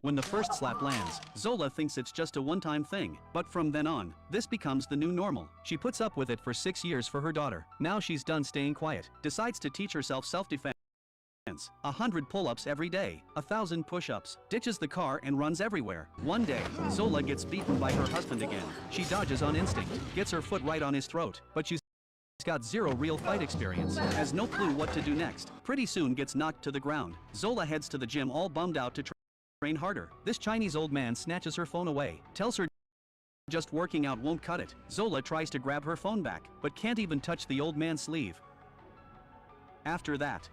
When the first slap lands, Zola thinks it's just a one-time thing, but from then on, this becomes the new normal. She puts up with it for 6 years for her daughter. Now she's done staying quiet, decides to teach herself self-defense. 100 pull-ups every day, 1,000 push-ups, ditches the car and runs everywhere. One day, Zola gets beaten by her husband again. She dodges on instinct, gets her foot right on his throat, but she's got zero real fight experience, has no clue what to do next. Pretty soon gets knocked to the ground. Zola heads to the gym all bummed out to train harder. This Chinese old man snatches her phone away, tells her just working out won't cut it. Zola tries to grab her phone back, but can't even touch the old man's sleeve. After that,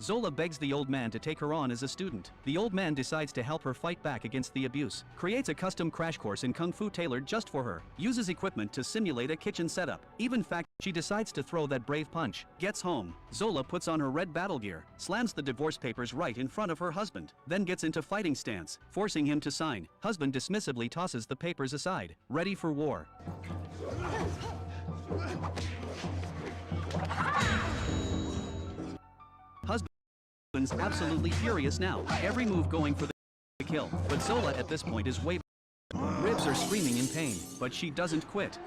Zola begs the old man to take her on as a student. The old man decides to help her fight back against the abuse, creates a custom crash course in Kung Fu tailored just for her, uses equipment to simulate a kitchen setup. Even fact, she decides to throw that brave punch. Gets home, Zola puts on her red battle gear, slams the divorce papers right in front of her husband, then gets into fighting stance, forcing him to sign. Husband dismissively tosses the papers aside, ready for war. Husband's absolutely furious now, every move going for the kill, but Zola at this point is wavering. Ribs are screaming in pain, but she doesn't quit.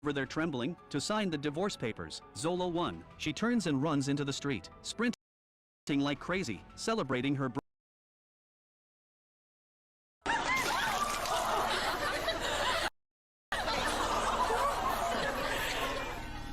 They're trembling to sign the divorce papers. Zola won. She turns and runs into the street, sprinting like crazy, celebrating her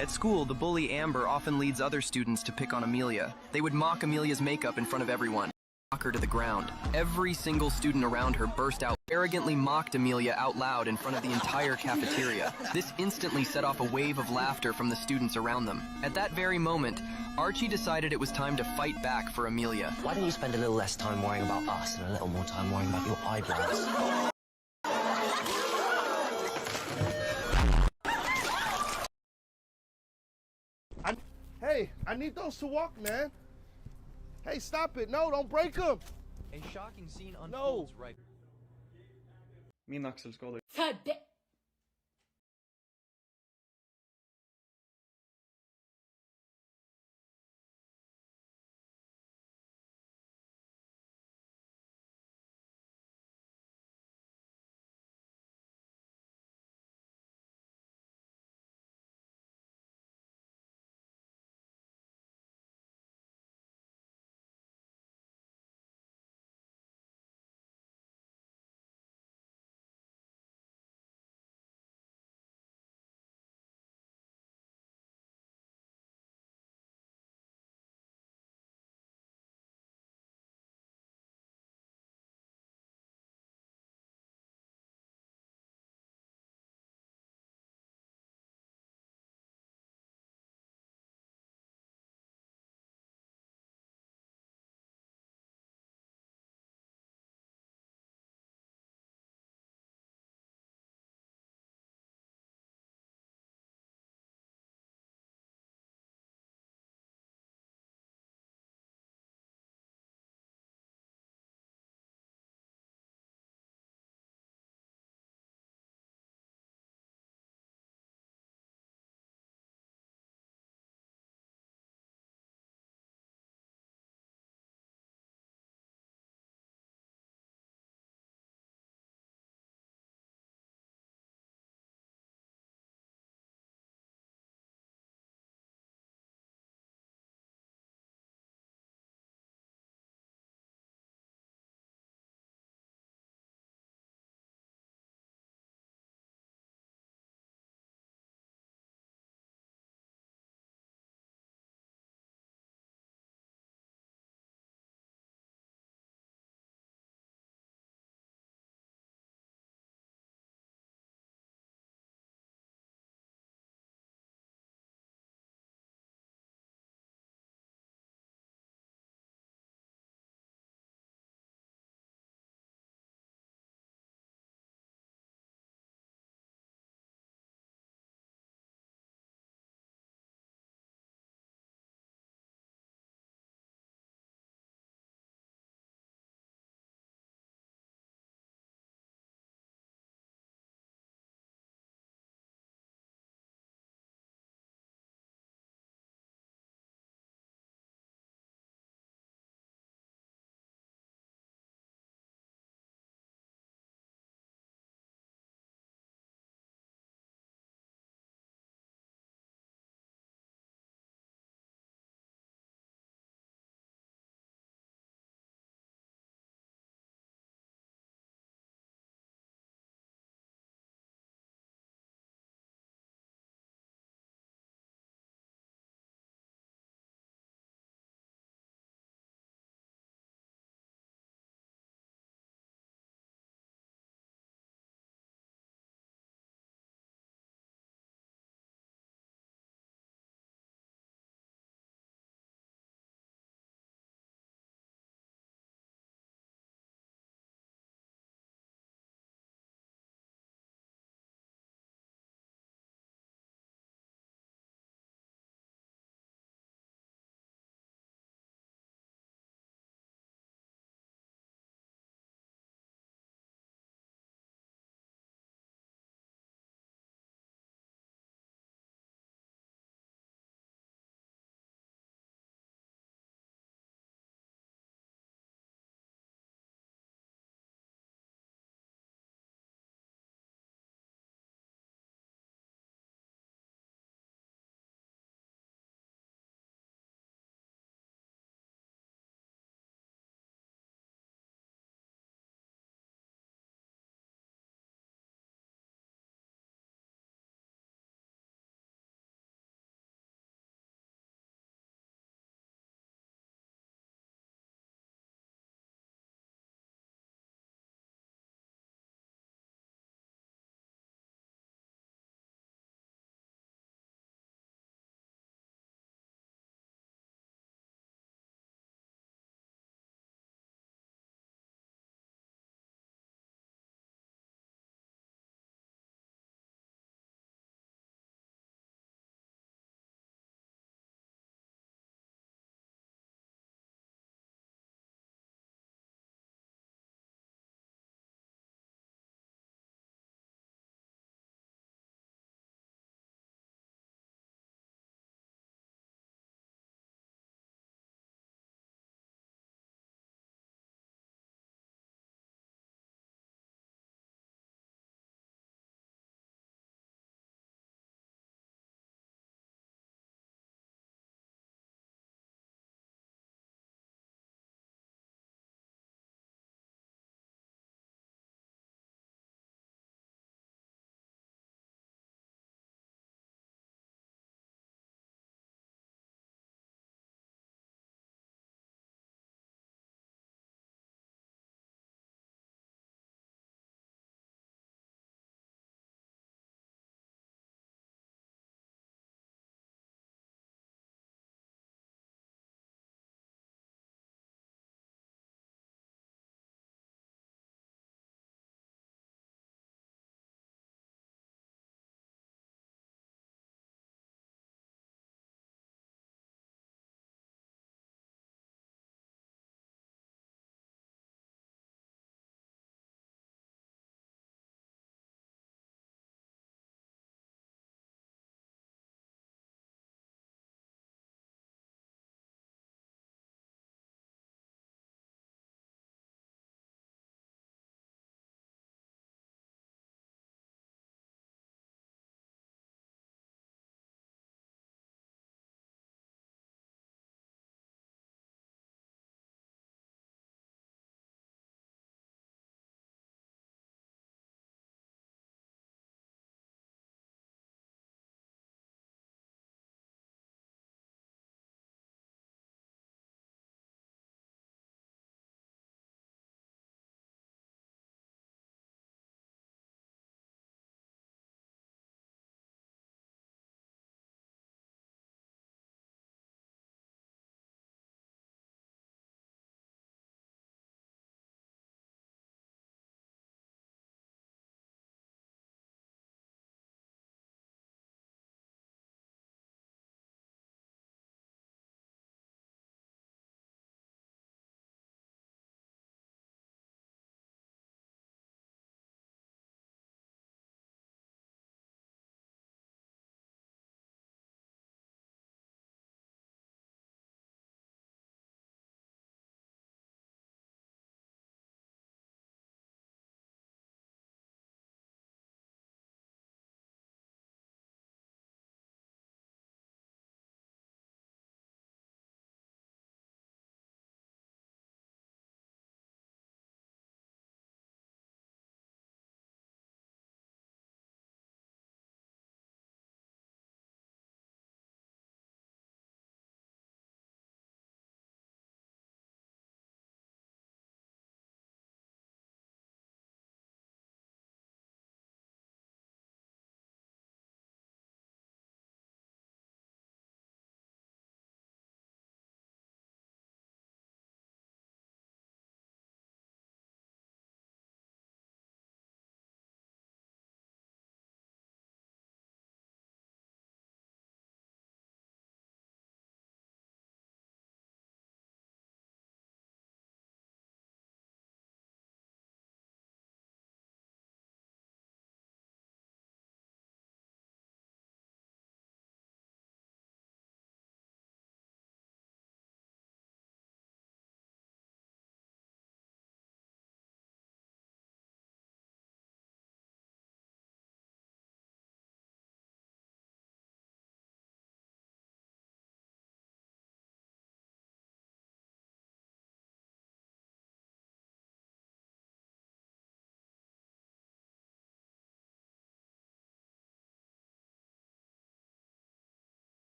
At school, the bully Amber often leads other students to pick on Amelia. They would mock Amelia's makeup in front of everyone, knock her to the ground. Every single student around her burst out, arrogantly mocked Amelia out loud in front of the entire cafeteria. This instantly set off a wave of laughter from the students around them. At that very moment, Archie decided it was time to fight back for Amelia. Why don't you spend a little less time worrying about us and a little more time worrying about your eyebrows? Hey, I need those to walk, man. Hey, stop it. No, don't break them. A shocking scene unfolds right. Min axelskada.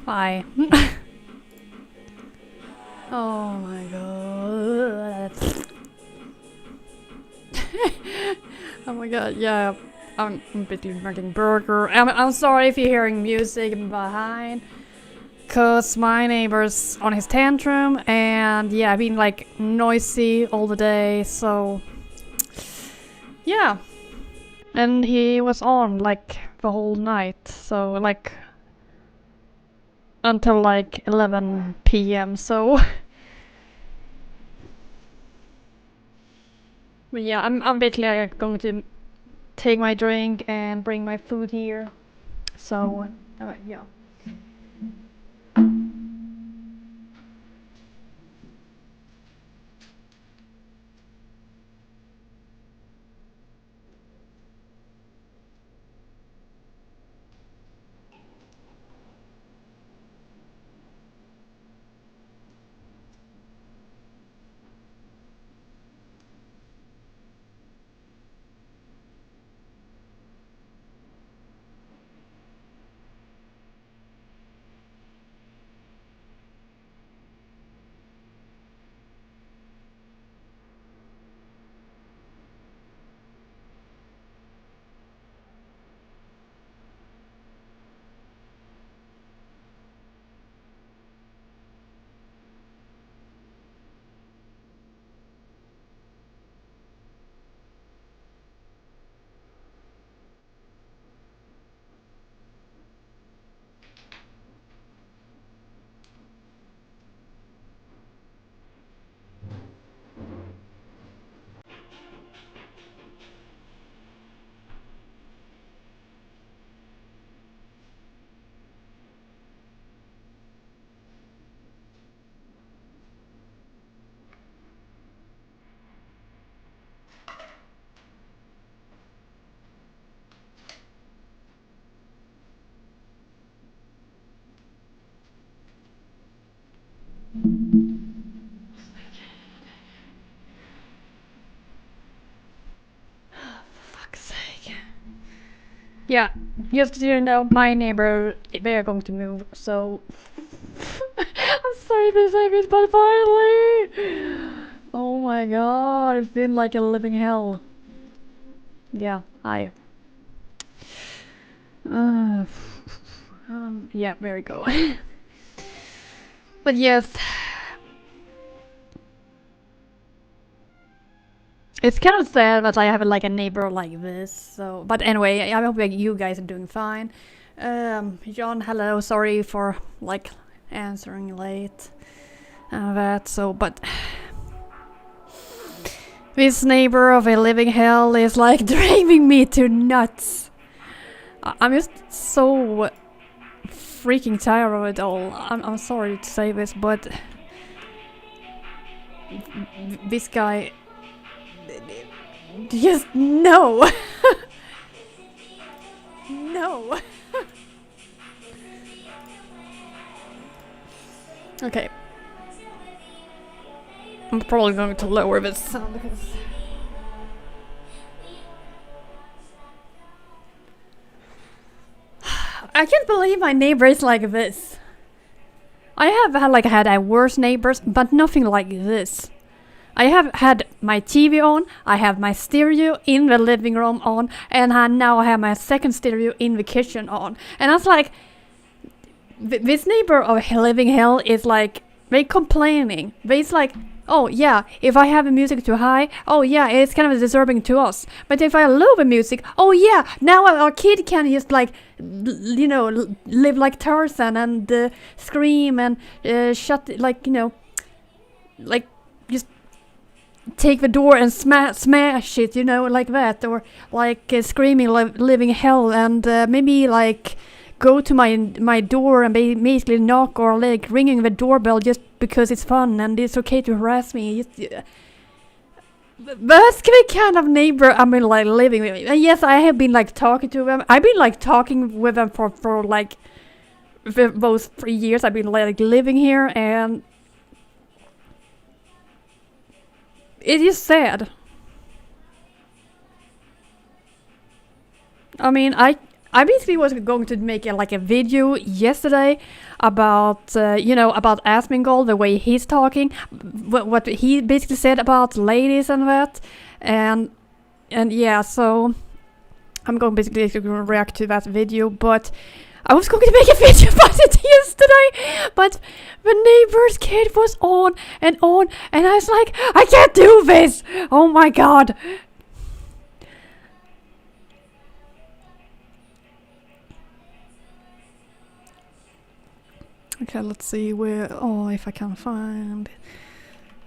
Bye. Oh my god. Oh my god, yeah. I'm busy making burger. I'm sorry if you're hearing music behind. Cause my neighbor's on his tantrum and yeah, I've been like noisy all the day, so yeah. And he was on like the whole night, so like until like 11 p.m. so but yeah, I'm basically going to take my drink and bring my food here. So yeah. Fuck's sake. Yeah, just so you know, my neighbor, they are going to move, so I'm sorry to say this, but finally! Oh my god, it's been like a living hell. Yeah, hi. Uh, yeah, there we go. But yes, it's kind of sad that I have like a neighbor like this. So, but anyway, I hope you guys are doing fine. John, hello. Sorry for like answering late. That so, but this neighbor of a living hell is like driving me to nuts. I'm just so freaking tired of it all. I'm sorry to say this, but this guy just no. No. Okay. I'm probably going to lower this sound because I can't believe my neighbor is like this. I have had worse neighbors, but nothing like this. I have had my TV on, I have my stereo in the living room on, and now I have my second stereo in the kitchen on. And I was like, this neighbor of living hell is like, they complaining. They's like, oh yeah, if I have the music too high, oh yeah, it's kind of disturbing to us. But if I lower the music, oh yeah, now our kid can just like, you know, live like Tarzan and scream and shut, like, you know, like just take the door and smash it, you know, like that, or like screaming living hell, and maybe like go to my door and basically knock or like ringing the doorbell just because it's fun and it's okay to harass me. That's the kind of neighbor I've been like living with. And yes, I have been like talking to them. I've been like talking with them for like those 3 years I've been like living here, and it is sad. I mean, I basically was going to make a video yesterday about about Asmongold, the way he's talking, what he basically said about ladies and that, and yeah, so I'm going basically to react to that video, but I was going to make a video about it yesterday, but the neighbor's kid was on, and I was like, I can't do this! Oh my god! Okay, let's see where, if I can find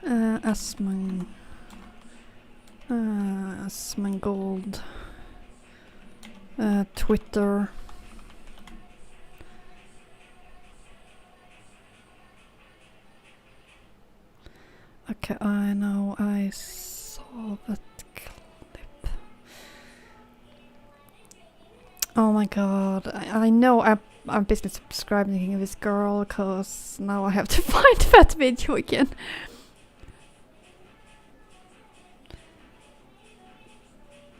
Asmongold, Twitter. Okay, I know I saw that clip. Oh my god, I know I'm basically subscribing to this girl, cause now I have to find that video again.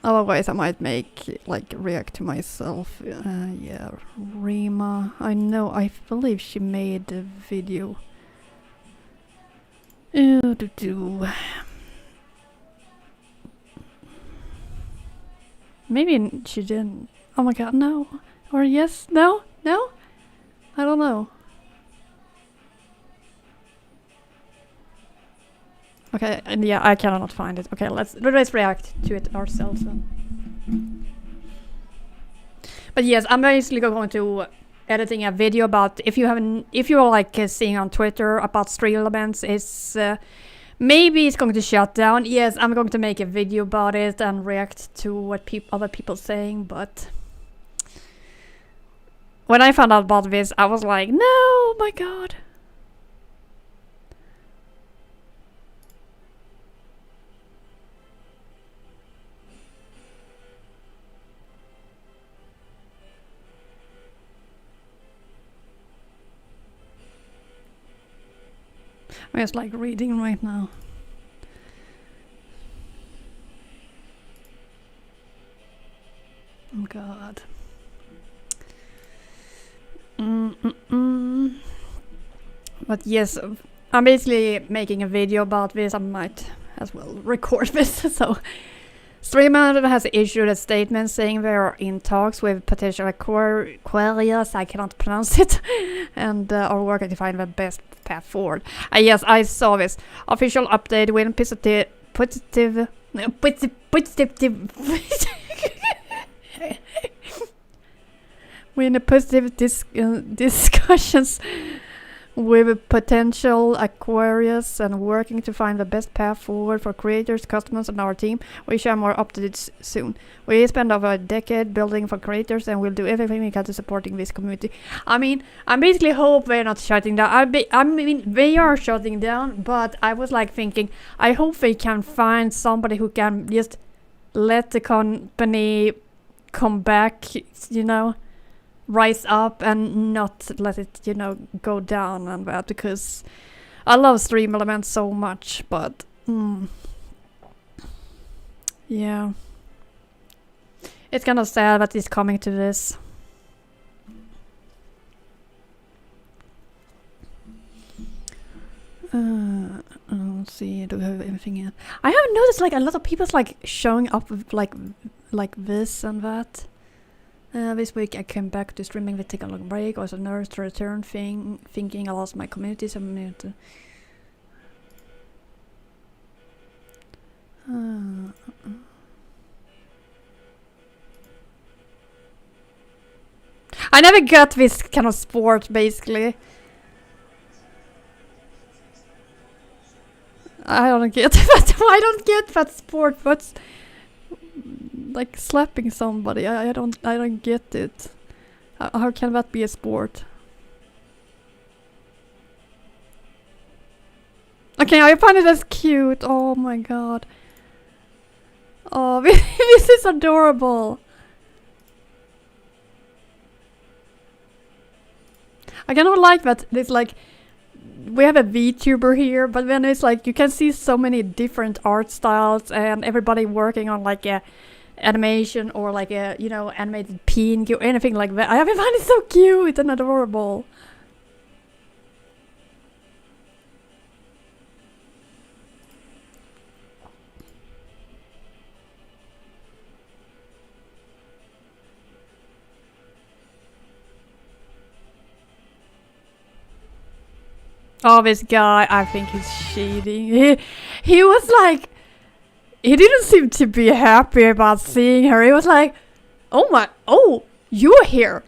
Otherwise I might make, react to myself. Yeah, Rima, I believe she made a video. Maybe she didn't. Oh my god, no. Or yes, no? No? I don't know. Okay, and yeah, I cannot find it. Okay, let's react to it ourselves then. But yes, I'm basically going to editing a video about if you're seeing on Twitter about stream elements is maybe it's going to shut down. Yes, I'm going to make a video about it and react to what other people saying, but when I found out about this, I was like, no, my god. I'm just reading right now. Oh god. But yes, I'm basically making a video about this. I might as well record this. So, Streamer has issued a statement saying they are in talks with potential acquirers, I cannot pronounce it, and are working to find the best path forward. Yes, I saw this. Official update when positive when the positive discussions with potential acquirers and working to find the best path forward for creators, customers, and our team. We share more updates soon. We spent over a decade building for creators, and we'll do everything we can to supporting this community. I mean, I basically hope they're not shutting down. I mean, they are shutting down, but I was thinking, I hope they can find somebody who can just let the company come back, rise up and not let it, go down and that, because I love Stream Elements so much, but yeah, it's kind of sad that it's coming to this. Let's see, do we have anything else? I haven't noticed a lot of people's showing up with like this and that. This week I came back to streaming with taking a long break. I was a nurse to return thinking I lost my community, so I'm to I never got this kind of sport, basically. I don't get that. I don't get that sport. What's slapping somebody? I don't get it. How can that be a sport? Okay, I find it as cute. Oh my god. Oh, this is adorable. I kind of like that. It's we have a VTuber here, but then it's you can see so many different art styles and everybody working on a animation or like a, you know, animated pink or anything like that. I find it so cute and adorable. Oh, this guy, I think he's cheating. He was like, he didn't seem to be happy about seeing her. He was like, oh, you're here.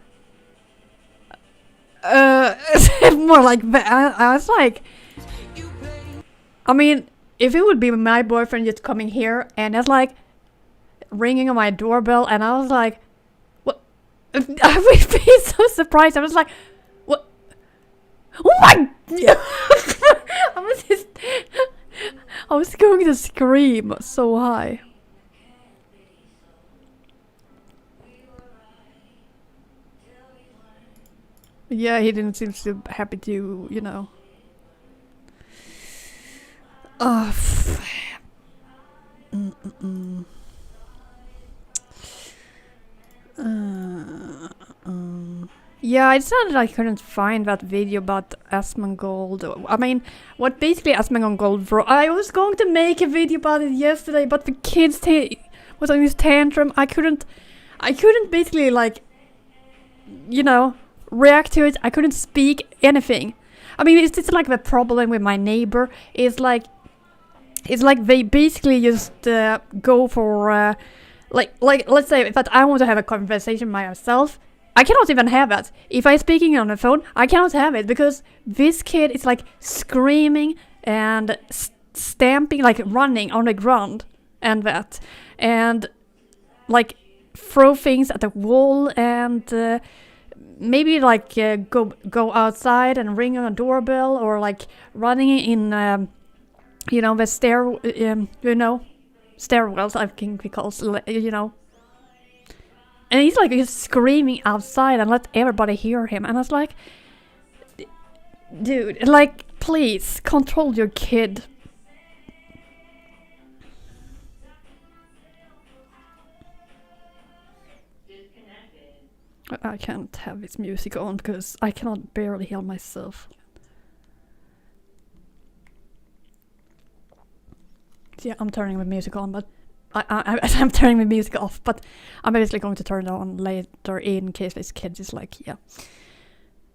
More like that. I was like, I mean, if it would be my boyfriend just coming here and it's like ringing on my doorbell, and I was like, what? I would be so surprised. I was like, what? Oh my! I was going to scream so high. Yeah, he didn't seem so happy to, you know. Yeah, I decided I couldn't find that video about Asmongold. I mean, what basically Asmongold wrote. I was going to make a video about it yesterday, but the kids was on this tantrum. I couldn't basically, like, you know, react to it. I couldn't speak anything. I mean, it's like the problem with my neighbor is like, it's like they basically just go for like let's say that I want to have a conversation myself. I cannot even have that. If I'm speaking on the phone, I cannot have it because this kid is like screaming and stamping, like running on the ground and that, and like throw things at the wall and maybe like go outside and ring on a doorbell, or like running in you know, the you know, stairwells, I think we call, you know. And he's like just screaming outside and let everybody hear him. And I was like, dude, like, please control your kid. I can't have this music on because I cannot barely hear myself. Yeah, I'm turning the music on, but I'm turning the music off, but I'm basically going to turn it on later in case this kid is like, yeah.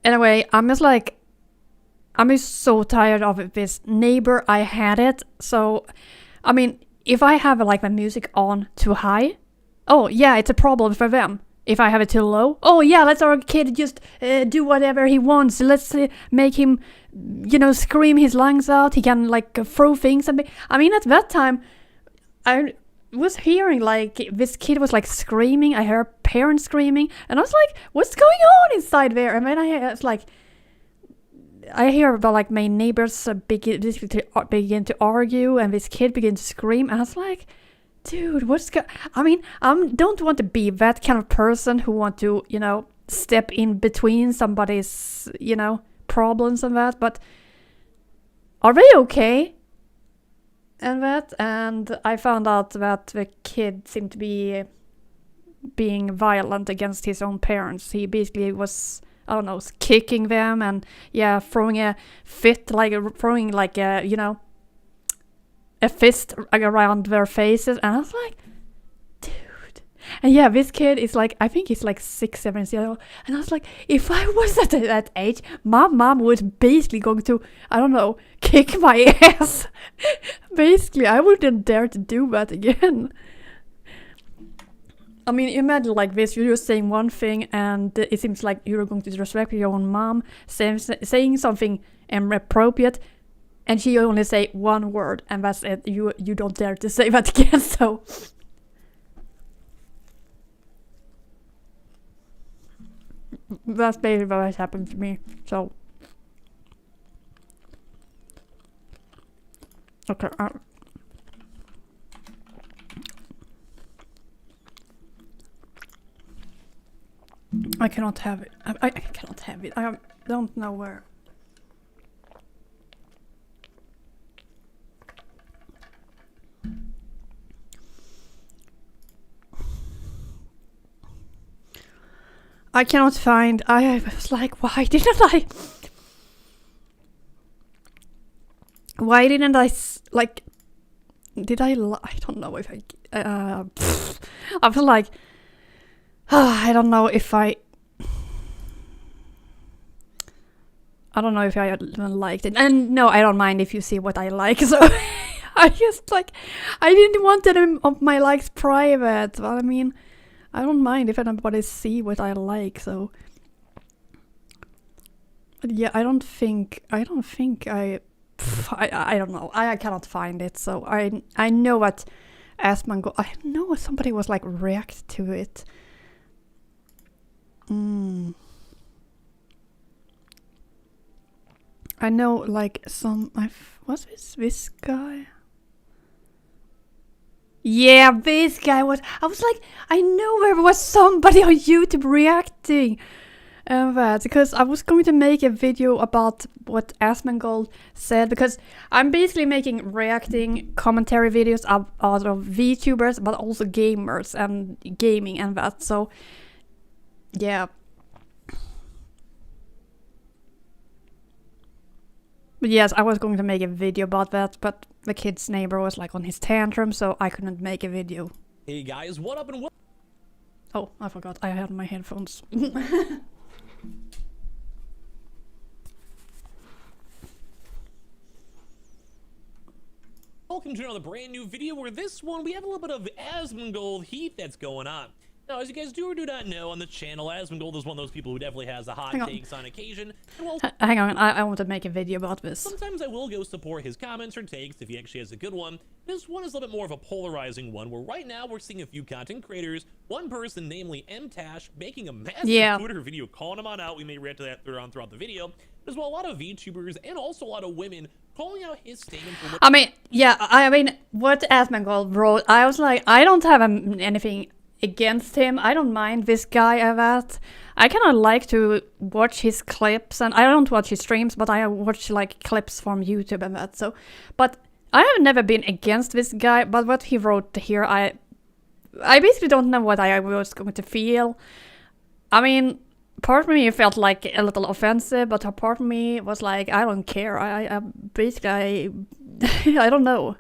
Anyway, I'm just so tired of this neighbor. I had it. So, I mean, if I have like my music on too high, oh yeah, it's a problem for them. If I have it too low, oh yeah, let's our kid just do whatever he wants. Let's make him, you know, scream his lungs out. He can like throw things at me. I mean, at that time, I was hearing like this kid was like screaming. I heard parents screaming, and I was like, "What's going on inside there?" And then I hear about like my neighbors begin to argue, and this kid begin to scream, and I was like, dude, I mean, I don't want to be that kind of person who want to, you know, step in between somebody's, you know, problems and that, but are they okay? And I found out that the kid seemed to be being violent against his own parents. He basically was, I don't know, kicking them and, yeah, throwing a fit, like, throwing like a, you know, a fist around their faces, and I was like, dude. And yeah, this kid is like, I think he's like 6, 7 years old, and I was like, if I was at that age, my mom was basically going to, I don't know, kick my ass. Basically, I wouldn't dare to do that again. I mean, imagine like this, you're just saying one thing, and it seems like you're going to disrespect your own mom, saying something inappropriate, and she only say one word, and that's it. You don't dare to say that again, so... That's basically what has happened to me, so... Okay, I cannot have it. I cannot have it. I don't know where... I cannot find. I was like, why didn't I? Why didn't I like? Did I? I don't know if I. I feel like. I don't know if I. I don't know if I liked it. And no, I don't mind if you see what I like. So I just like, I didn't want any of my likes private. But I mean, I don't mind if anybody see what I like. So but yeah, I don't think I don't know. I cannot find it. So I know what Asmongold. I know somebody was like react to it. I know, like, was this guy? Yeah, this guy was. I was like, I know there was somebody on YouTube reacting that because I was going to make a video about what Asmongold said because I'm basically making reacting commentary videos out of VTubers but also gamers and gaming and that. So, yeah. But yes, I was going to make a video about that, but the kid's neighbor was like on his tantrum, so I couldn't make a video. Hey guys, what up and what? Oh, I forgot. I had my headphones. Welcome to another brand new video where this one we have a little bit of Asmongold heat that's going on. Now, as you guys do or do not know on the channel, Asmongold is one of those people who definitely has the hot takes on occasion. And well, hang on, I want to make a video about this. Sometimes I will go support his comments or takes if he actually has a good one. This one is a little bit more of a polarizing one, where right now we're seeing a few content creators, one person, namely MTash, making a massive Twitter video calling him on out. We may react to that throughout the video. As well, a lot of VTubers and also a lot of women calling out his statement for what I mean, what Asmongold wrote, I was like, I don't have anything against him. I don't mind this guy at that. I kind of like to watch his clips, and I don't watch his streams, but I watch like clips from YouTube and that. So, but I have never been against this guy. But what he wrote here, I basically don't know what I was going to feel. I mean, part of me felt like a little offensive, but a part of me was like, I don't care. I basically I don't know.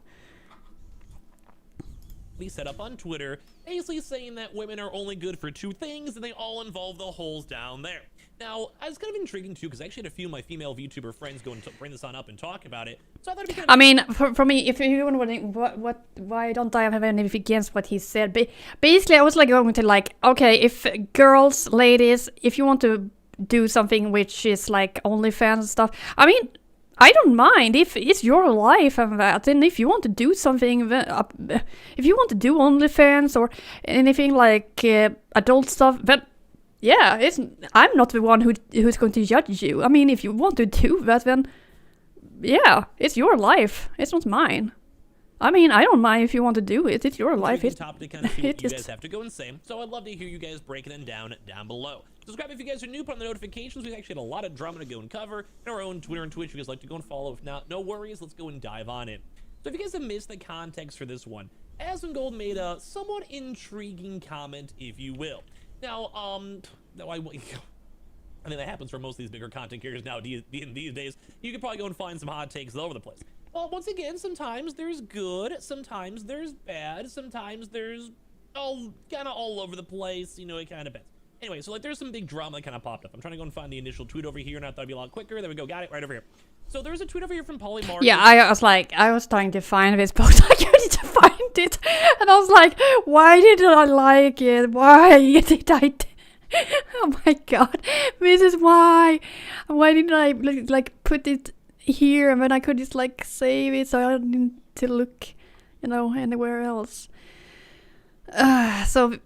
he set up on Twitter, basically saying that women are only good for two things and they all involve the holes down there. Now, I was kind of intriguing too because I actually had a few of my female VTuber friends go and bring this on up and talk about it. So I thought it'd be kind of for me, if you're wondering why don't I have anything against what he said, basically I was like going to like, okay, if girls, ladies, if you want to do something which is like OnlyFans and stuff, I mean, I don't mind if it's your life and that, and if you want to do something, if you want to do OnlyFans or anything like adult stuff, then yeah, I'm not the one who's going to judge you. I mean, if you want to do that, then yeah, it's your life. It's not mine. I mean, I don't mind if you want to do it. It's your life. It's top to kind of see what you guys have to go and say. So I'd love to hear you guys breaking them down below. Subscribe if you guys are new, put on the notifications. We've actually had a lot of drama to go and cover in our own Twitter and Twitch. If you guys like to go and follow. If not, no worries. Let's go and dive on in. So if you guys have missed the context for this one, Asmongold made a somewhat intriguing comment, if you will. Now, I mean, that happens for most of these bigger content creators now these days. You could probably go and find some hot takes all over the place. Well, once again, sometimes there's good, sometimes there's bad, sometimes there's kind of all over the place. You know, it kind of depends. Anyway, so like there's some big drama that kind of popped up. I'm trying to go and find the initial tweet over here, and I thought it'd be a lot quicker. There we go, got it right over here. So there's a tweet over here from Polymar. Yeah, I was trying to find this post. I couldn't find it, and I was like, why didn't I like it? Why did I? Oh my god, this is why. Why didn't I like put it here, and then I could just like save it so I didn't need to look, you know, anywhere else. So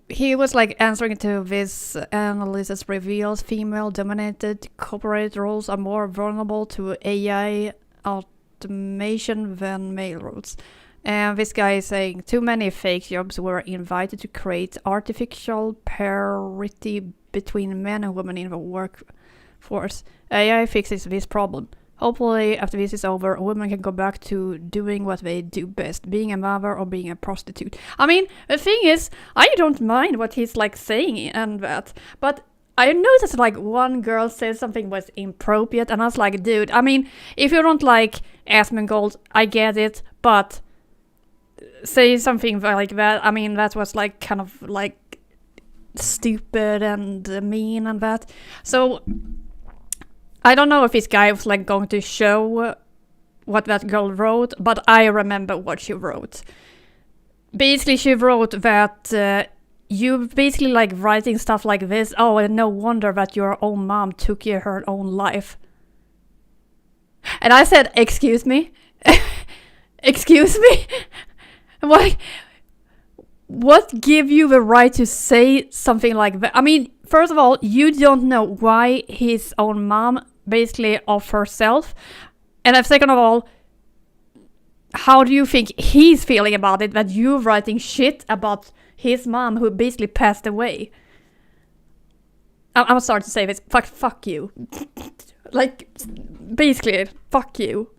he was like answering to this analysis reveals female-dominated corporate roles are more vulnerable to AI automation than male roles. And this guy is saying too many fake jobs were invited to create artificial parity between men and women in the workforce. AI fixes this problem. Hopefully, after this is over, women can go back to doing what they do best, being a mother or being a prostitute. I mean, the thing is, I don't mind what he's like saying and that, but I noticed like one girl said something was inappropriate, and I was like, dude, I mean, if you don't like Asmongold, I get it, but say something like that, I mean, that was like kind of like stupid and mean and that. So I don't know if this guy was like going to show what that girl wrote, but I remember what she wrote. Basically, she wrote that you basically like writing stuff like this. Oh, and no wonder that your own mom took her own life. And I said, excuse me? Excuse me? What give you the right to say something like that? I mean, first of all, you don't know why his own mom basically off herself. And second of all, how do you think he's feeling about it, that you're writing shit about his mom who basically passed away? I'm sorry to say this. Fuck you. Like, basically, fuck you.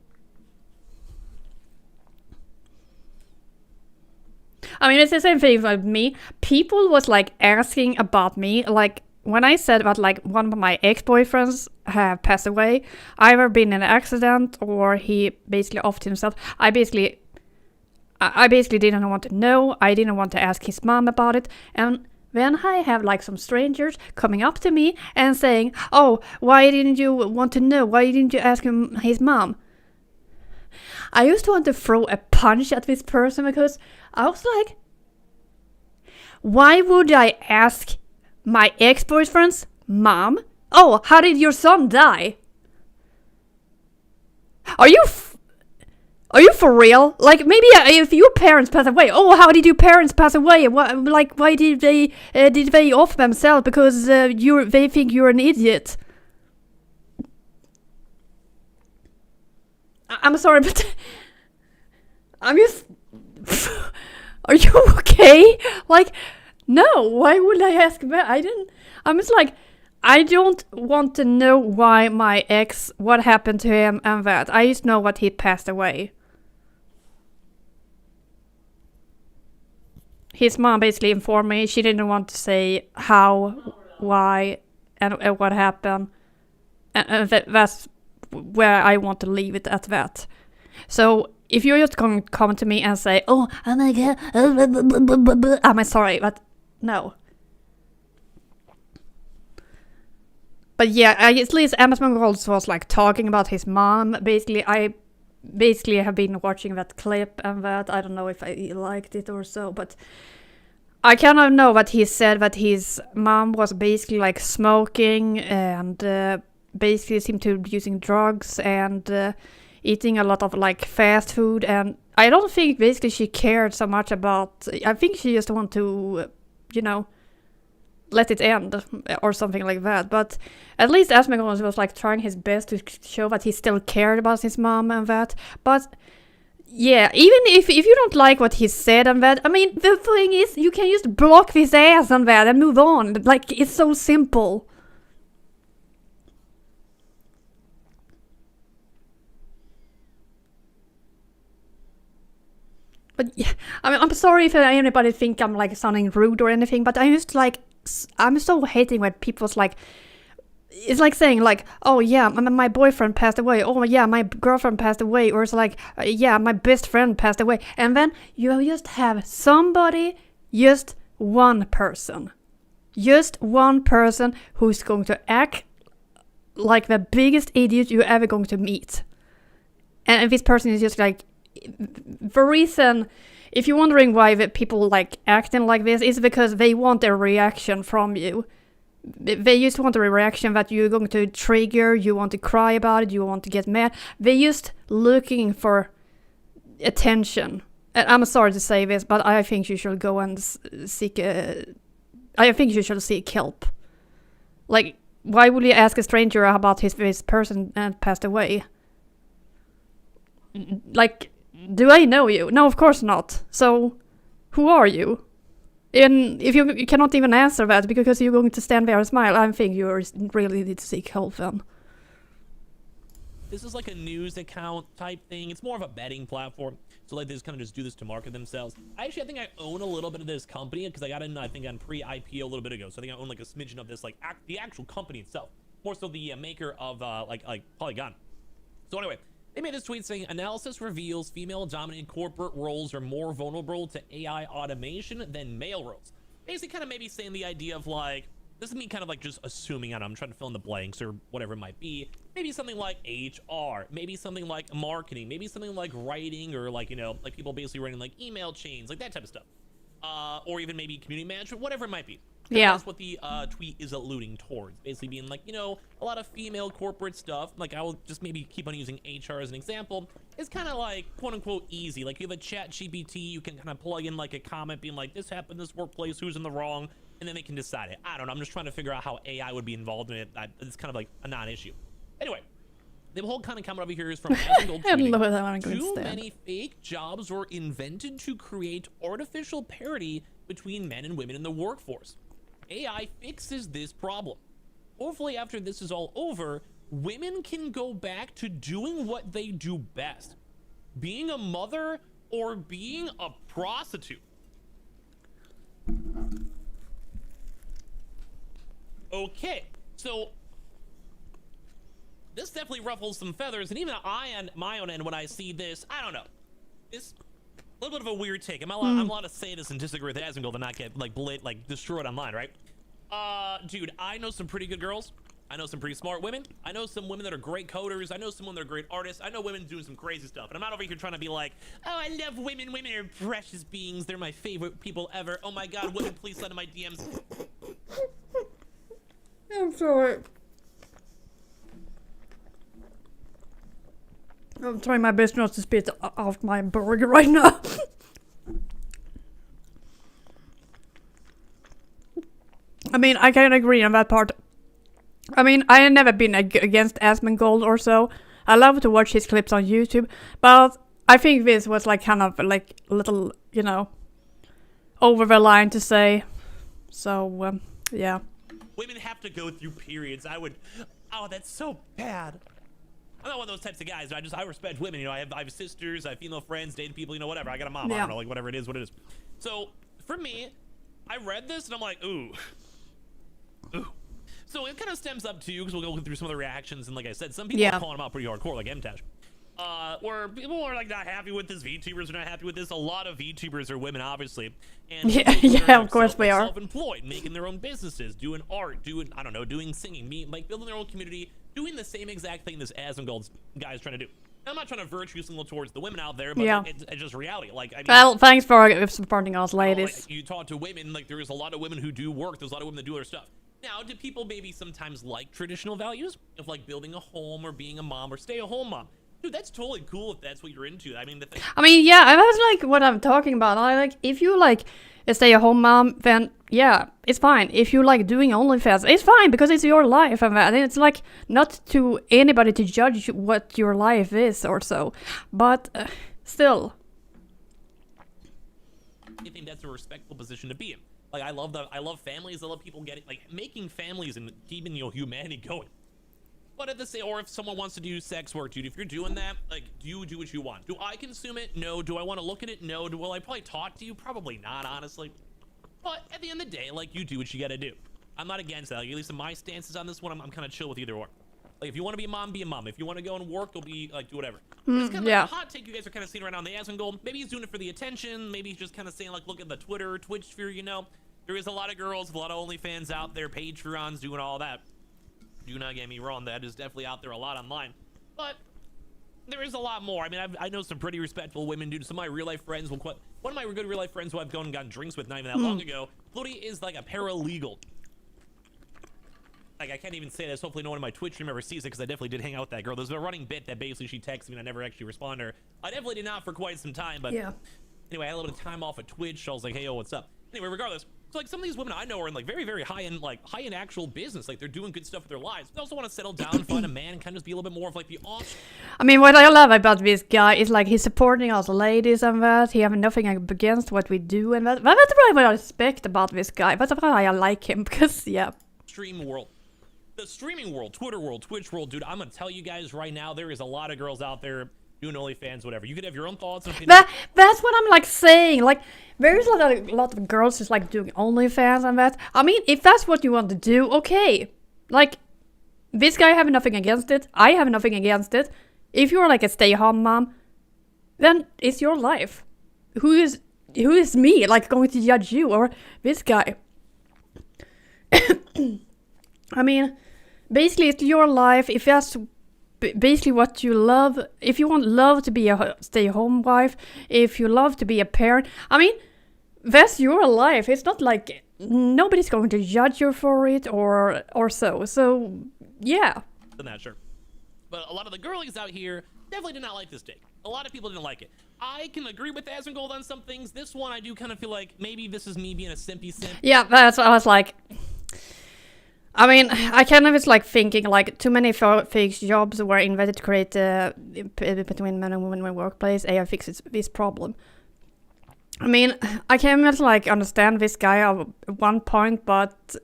I mean, it's the same thing with me. People was like asking about me, like when I said about like one of my ex-boyfriends have passed away, either been in an accident or he basically offed himself. I basically didn't want to know. I didn't want to ask his mom about it. And then I have like some strangers coming up to me and saying, oh, why didn't you want to know? Why didn't you ask him his mom? I used to want to throw a punch at this person because I was like, why would I ask my ex-boyfriend's mom? Oh, how did your son die? Are you for real? Like, maybe if your parents pass away, oh, how did your parents pass away? Why did they off themselves? Because they think you're an idiot. I'm sorry, but I'm just... Are you okay? Like, no, why would I ask that? I'm just like, I don't want to know why my ex, what happened to him and that. I just know what he passed away. His mom basically informed me. She didn't want to say how, why, and what happened. And that's where I want to leave it at that. So if you're just going to come to me and say, oh my god, I'm sorry, but no. But yeah, at least Asmongold was like talking about his mom. I basically have been watching that clip and that. I don't know if I liked it or so, but I kind of know that he said that his mom was basically like smoking and basically seemed to be using drugs and eating a lot of like fast food, and I don't think basically she cared so much about, I think she just wanted to, let it end or something like that. But at least Asmongold was like trying his best to show that he still cared about his mom and that. But yeah, even if you don't like what he said and that, I mean, the thing is, you can just block his ass and that and move on. Like, it's so simple. But yeah, I mean, I'm sorry if anybody think I'm like sounding rude or anything, but I'm so hating when people's like, it's like saying like, oh yeah, my boyfriend passed away, oh yeah, my girlfriend passed away, or it's like, yeah, my best friend passed away, and then you just have somebody, just one person who's going to act like the biggest idiot you're ever going to meet. And this person is just like, the reason, if you're wondering why the people like acting like this, is because they want a reaction from you. They just want a reaction that you're going to trigger, you want to cry about it, you want to get mad. They're just looking for attention. And I'm sorry to say this, but I think you should go and seek help. Like, why would you ask a stranger about this person that passed away? Like, do I know you? No, of course not. So, who are you? And if you cannot even answer that because you're going to stand there and smile, I think you really need to seek help then. This is like a news account type thing. It's more of a betting platform. So like they just kind of just do this to market themselves. I think I own a little bit of this company because I got in, I think, on pre-IPO a little bit ago. So I think I own like a smidgen of this, like the actual company itself. More so the maker of like Polygon. So anyway, they made this tweet saying, analysis reveals female-dominated corporate roles are more vulnerable to AI automation than male roles. Basically kind of maybe saying the idea of like, this is me kind of like just assuming, I'm trying to fill in the blanks or whatever it might be. Maybe something like HR, maybe something like marketing, maybe something like writing, or like, you know, like people basically writing like email chains, like that type of stuff. Or even maybe community management, whatever it might be. Yeah. That's what the tweet is alluding towards. Basically being like, you know, a lot of female corporate stuff, like I will just maybe keep on using HR as an example, is kind of like quote unquote easy. Like you have a chat GPT, you can kind of plug in like a comment being like, this happened in this workplace, who's in the wrong, and then they can decide it. I don't know, I'm just trying to figure out how AI would be involved in it. It's kind of like a non-issue. Anyway, the whole kind of comment over here is from Gold tweeting, too many fake jobs were invented to create artificial parity between men and women in the workforce. AI fixes this problem. Hopefully after this is all over, women can go back to doing what they do best. Being a mother or being a prostitute. Okay, so this definitely ruffles some feathers, and even I on my own end when I see this, I don't know. It's a little bit of a weird take. I'm allowed to say this and disagree with Asmongold and not get like destroyed online, right? Dude, I know some pretty good girls. I know some pretty smart women. I know some women that are great coders. I know some women that are great artists. I know women doing some crazy stuff. And I'm not over here trying to be like, oh, I love women. Women are precious beings. They're my favorite people ever. Oh my God, women, please slide in my DMs. I'm sorry. I'm trying my best not to spit out my burger right now. I mean, I can agree on that part. I mean, I have never been against Asmongold or so. I love to watch his clips on YouTube, but I think this was like kind of like a little, you know, over the line to say. So, yeah. Women have to go through periods. Oh, that's so bad. I'm not one of those types of guys. I respect women. You know, I have sisters, I have female friends, dating people, you know, whatever. I got a mom. Yeah. I don't know, like whatever it is, what it is. So for me, I read this and I'm like, ooh. So it kind of stems up to you because we'll go through some of the reactions, and like I said, some people are calling them out pretty hardcore, like MTash. Where people are like not happy with this, VTubers are not happy with this. A lot of VTubers are women, obviously, and yeah, of course we are. Self-employed, making their own businesses, doing art, doing doing singing, like building their own community, doing the same exact thing this Asmongold's guy is trying to do. I'm not trying to virtue signal towards the women out there, but it's just reality. Like, I mean, well, thanks for supporting us, ladies. Like, you talk to women, like there is a lot of women who do work. There's a lot of women that do their stuff. Now, do people maybe sometimes like traditional values of like building a home or being a mom or stay-at-home mom? Dude, that's totally cool if that's what you're into. I mean, yeah, that's like what I'm talking about. I like if you like a stay-at-home mom, then yeah, it's fine. If you like doing OnlyFans, it's fine because it's your life, and it's like not to anybody to judge what your life is or so. But still, I think that's a respectful position to be in. Like I love families. I love people making families and keeping humanity going. But at the same, or if someone wants to do sex work, dude, if you're doing that, like, do you do what you want? Do I consume it? No. Do I want to look at it? No. Will I probably talk to you? Probably not, honestly. But at the end of the day, like, you do what you got to do. I'm not against that. Like, at least in my stances on this one, I'm kind of chill with either or. Like, if you want to be a mom, be a mom. If you want to go and work, go be like, do whatever. It's kind of like a hot take you guys are kind of seeing right now on the Asmongold. Maybe he's doing it for the attention. Maybe he's just kind of saying, like, look at the Twitter, Twitch sphere, you know. There is a lot of girls, a lot of OnlyFans out there, Patreons doing all that. Do not get me wrong, that is definitely out there a lot online. But there is a lot more. I mean, I know some pretty respectful women, dude. Some of my real-life friends will quit. One of my good real-life friends who I've gone and gotten drinks with not even that long ago, Floaty is like a paralegal. Like, I can't even say this. Hopefully no one in my Twitch stream ever sees it, because I definitely did hang out with that girl. There's a running bit that basically she texted me and I never actually responded to her. I definitely did not for quite some time, but anyway, I had a little bit of time off of Twitch, so I was like, hey, yo, what's up? Anyway, regardless, so like some of these women I know are in like very, very high-end actual business. Like they're doing good stuff with their lives. They also want to settle down, find a man, and kind of just be a little bit more of like the I mean, what I love about this guy is like he's supporting us ladies and that. He have nothing against what we do and that. That's what I respect about this guy. That's why I like him, because, extreme world. the streaming world, Twitter world, Twitch world, dude, I'm gonna tell you guys right now, there is a lot of girls out there doing OnlyFans, whatever. You could have your own thoughts and opinions. That's what I'm like saying. Like, there's a lot of girls just like doing OnlyFans and that. I mean, if that's what you want to do, okay. Like, this guy have nothing against it. I have nothing against it. If you're like a stay-at-home mom, then it's your life. Who is me, like, going to judge you or this guy? I mean, basically, it's your life. If that's basically what you love, if you want love to be a stay-at-home wife, if you love to be a parent, I mean, that's your life. It's not like nobody's going to judge you for it or so. So, yeah. Than that, sure. But a lot of the girlies out here definitely did not like this take. A lot of people didn't like it. I can agree with Asmongold on some things. This one, I do kind of feel like maybe this is me being a simpy simp. Yeah, that's what I was like. I mean, I kind of was like thinking like too many fake jobs were invented to create between men and women in the workplace. AI fixes this problem. I mean, I can like understand this guy at one point, but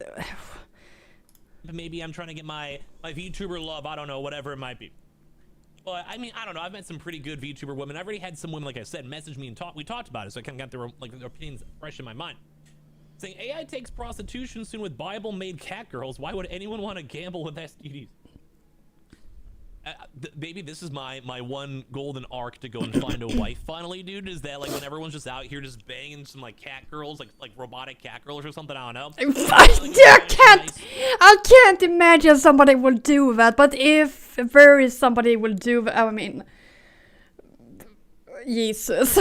maybe I'm trying to get my VTuber love. I don't know, whatever it might be. But I mean, I don't know. I've met some pretty good VTuber women. I've already had some women, like I said, message me and we talked about it, so I kind of got their opinions fresh in my mind. Saying AI takes prostitution soon with Bible-made cat girls. Why would anyone want to gamble with STDs? Baby, this is my one golden arc to go and find a wife finally, dude, is that like when everyone's just out here just banging some like cat girls, like robotic cat girls or something, I don't know. I can't imagine somebody will do that, but if there is somebody will do that, I mean, Jesus.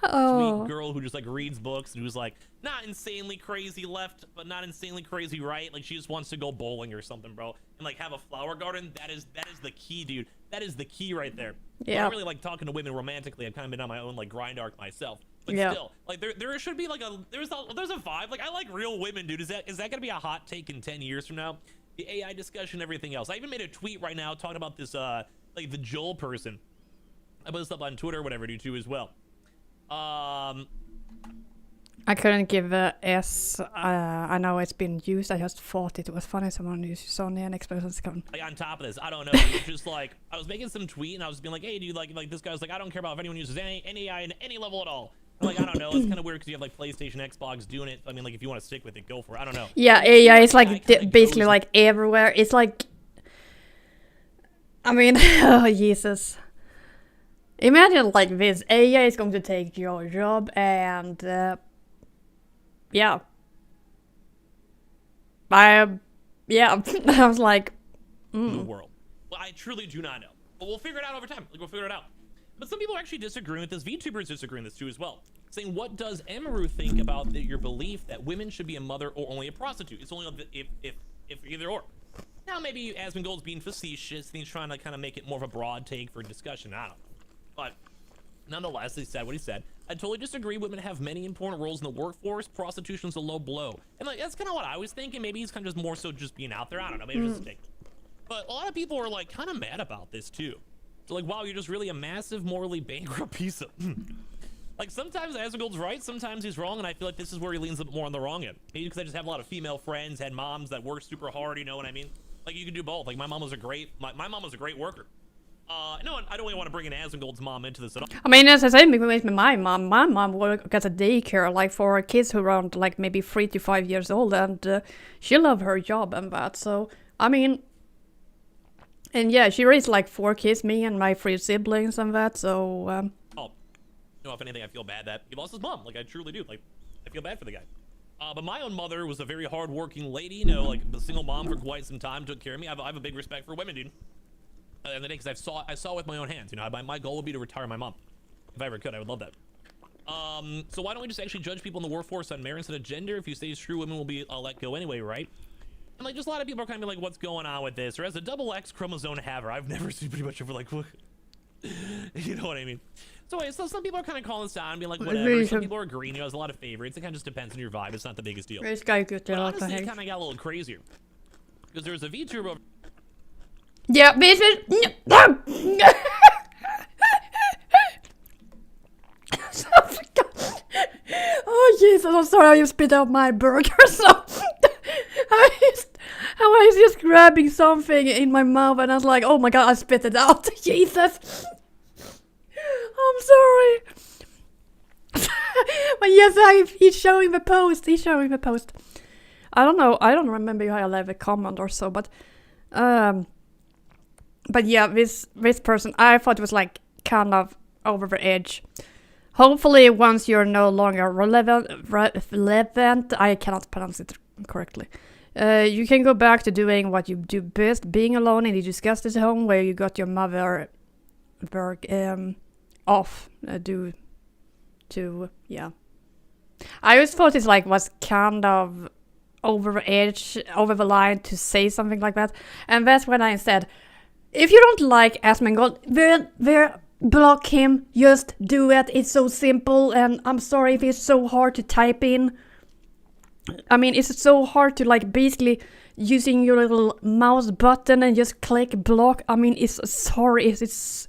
Sweet girl who just like reads books and who's like not insanely crazy left but not insanely crazy right, like she just wants to go bowling or something, bro, and like have a flower garden. That is the key, dude. That is the key right there. Yeah, I don't really like talking to women romantically. I've kind of been on my own like grind arc myself, but still, like there should be like there's a vibe. Like I like real women, dude. Is that gonna be a hot take in 10 years from now? The AI discussion, everything else. I even made a tweet right now talking about this like the Joel person. I put this up on Twitter or whatever, do too as well. I couldn't give a S. I know it's been used. I just thought it was funny. Someone used Sony and expressions come. Like on top of this, I don't know. It's just like I was making some tweet and I was being like, "Hey, dude, like this guy's like, I don't care about if anyone uses any AI in any level at all." I'm like, I don't know. It's kind of weird because you have like PlayStation, Xbox doing it. I mean, like if you want to stick with it, go for it. I don't know. Yeah, AI is like basically like everywhere. It's like, I mean, oh Jesus. Imagine like this, AI is going to take your job and yeah. I was like, The world. Well, I truly do not know. But we'll figure it out over time. Like we'll figure it out. But some people are actually disagreeing with this. VTubers disagreeing with this too as well. Saying, what does Emaru think about your belief that women should be a mother or only a prostitute? It's only if either or. Now maybe Asmongold's being facetious and he's trying to kind of make it more of a broad take for discussion. I don't know. But nonetheless, he said what he said. I totally disagree. Women have many important roles in the workforce. Prostitution's a low blow. And like that's kind of what I was thinking. Maybe he's kind of just more so just being out there. I don't know. Maybe it's just a take. But a lot of people are like kind of mad about this too. So like, wow, you're just really a massive morally bankrupt piece of... Like sometimes Asmongold's right, sometimes he's wrong, and I feel like this is where he leans a bit more on the wrong end. Maybe because I just have a lot of female friends, had moms that work super hard, you know what I mean? Like you can do both. Like my mom was a great worker. No, I don't really want to bring in Asmongold's mom into this at all. I mean, as I said, with my mom worked at a daycare, like for kids who are around like maybe 3 to 5 years old, and she loved her job and that. So, I mean, and yeah, she raised like 4 kids, me and my 3 siblings and that. So, You know, if anything, I feel bad that he lost his mom. Like I truly do. Like I feel bad for the guy. But my own mother was a very hard-working lady. You know, like a single mom for quite some time, took care of me. I have a big respect for women, dude. And the day, because I saw it with my own hands. You know, my goal would be to retire my mom, if I ever could. I would love that. So why don't we just actually judge people in the workforce on merit instead of gender? If you say it's true, women will be let go anyway, right? And like, just a lot of people are kind of like, what's going on with this? Or as a double X chromosome haver, I've never seen pretty much ever like, what? You know what I mean? So wait, so some people are kind of calling this out and being like, whatever. Some people are agreeing. You know, there's a lot of favorites. It kind of just depends on your vibe. It's not the biggest deal. This guy could but honestly, it kind of got a little crazier because there was a VTuber over. Yeah, bitch. Oh Jesus, I'm sorry, I just spit out my burger. So was just grabbing something in my mouth and I was like, oh my god, I spit it out. Jesus. I'm sorry. But yes, he's showing the post. I don't know. I don't remember if I left a comment or so, but yeah, this person, I thought it was like kind of over the edge. Hopefully, once you're no longer relevant, I cannot pronounce it correctly. You can go back to doing what you do best, being alone in the disgusted home where you got your mother off. Yeah. I always thought it like was kind of over the edge, over the line to say something like that, and that's when I said, if you don't like Asmongold, then block him. Just do it. It's so simple, and I'm sorry if it's so hard to type in. I mean, it's so hard to like basically using your little mouse button and just click block. I mean, I'm sorry if it's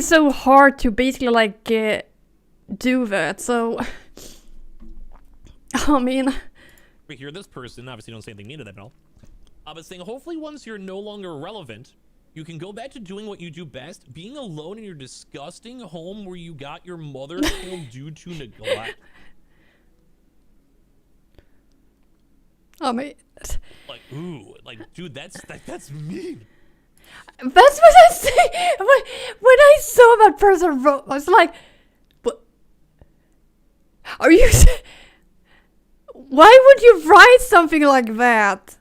so hard to basically like do that. So, I mean, we hear this person obviously don't say anything mean to them at all. But saying hopefully once you're no longer relevant, you can go back to doing what you do best, being alone in your disgusting home where you got your mother killed due to neglect. I mean, like, ooh, like, dude, that's mean. That's what I say. When I saw that person wrote, I was like, what? Are you? Why would you write something like that?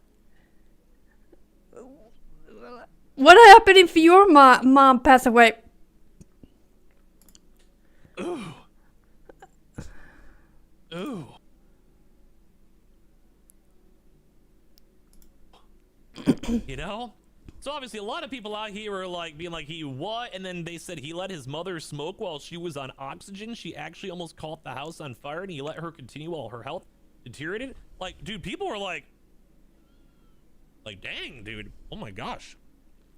What happened if your mom passed away? Ooh. Ooh. You know? So obviously a lot of people out here are like being like, he what? And then they said he let his mother smoke while she was on oxygen. She actually almost caught the house on fire and he let her continue while her health deteriorated. Like, dude, people were like, dang, dude. Oh my gosh.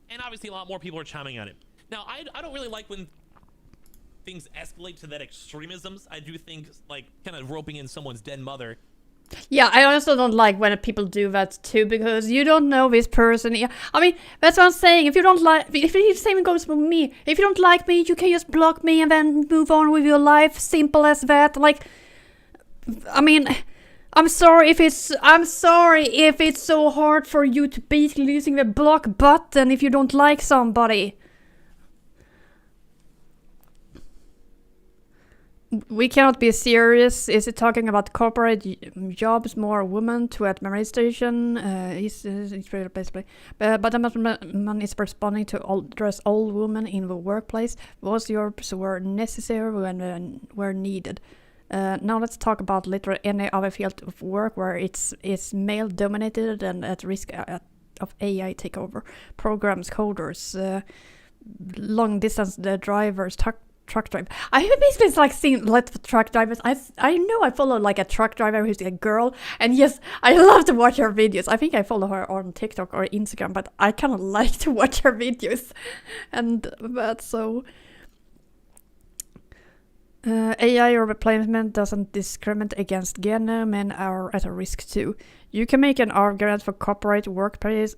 And obviously a lot more people are chiming on it. Now, I don't really like when things escalate to that extremisms. I do think like kind of roping in someone's dead mother. Yeah, I also don't like when people do that too, because you don't know this person. Yeah, I mean, that's what I'm saying. If you don't like, if the same goes for me. If you don't like me, you can just block me and then move on with your life. Simple as that. Like, I mean, I'm sorry if it's so hard for you to basically using the block button if you don't like somebody. We cannot be serious. Is it talking about corporate jobs, more women to administration? It's basically. But the man is responding to address all women in the workplace. Those jobs were necessary when were needed. Now let's talk about literally any other field of work where it's male dominated and at risk of AI takeover. Programs, coders, long distance drivers, truck driver. I have basically like seen lots of truck drivers. I know I follow like a truck driver who's a girl, and yes, I love to watch her videos. I think I follow her on TikTok or Instagram, but I kind of like to watch her videos, and that's so. AI or replacement doesn't discriminate against gender. Men are at a risk too. You can make an argument for corporate workspaces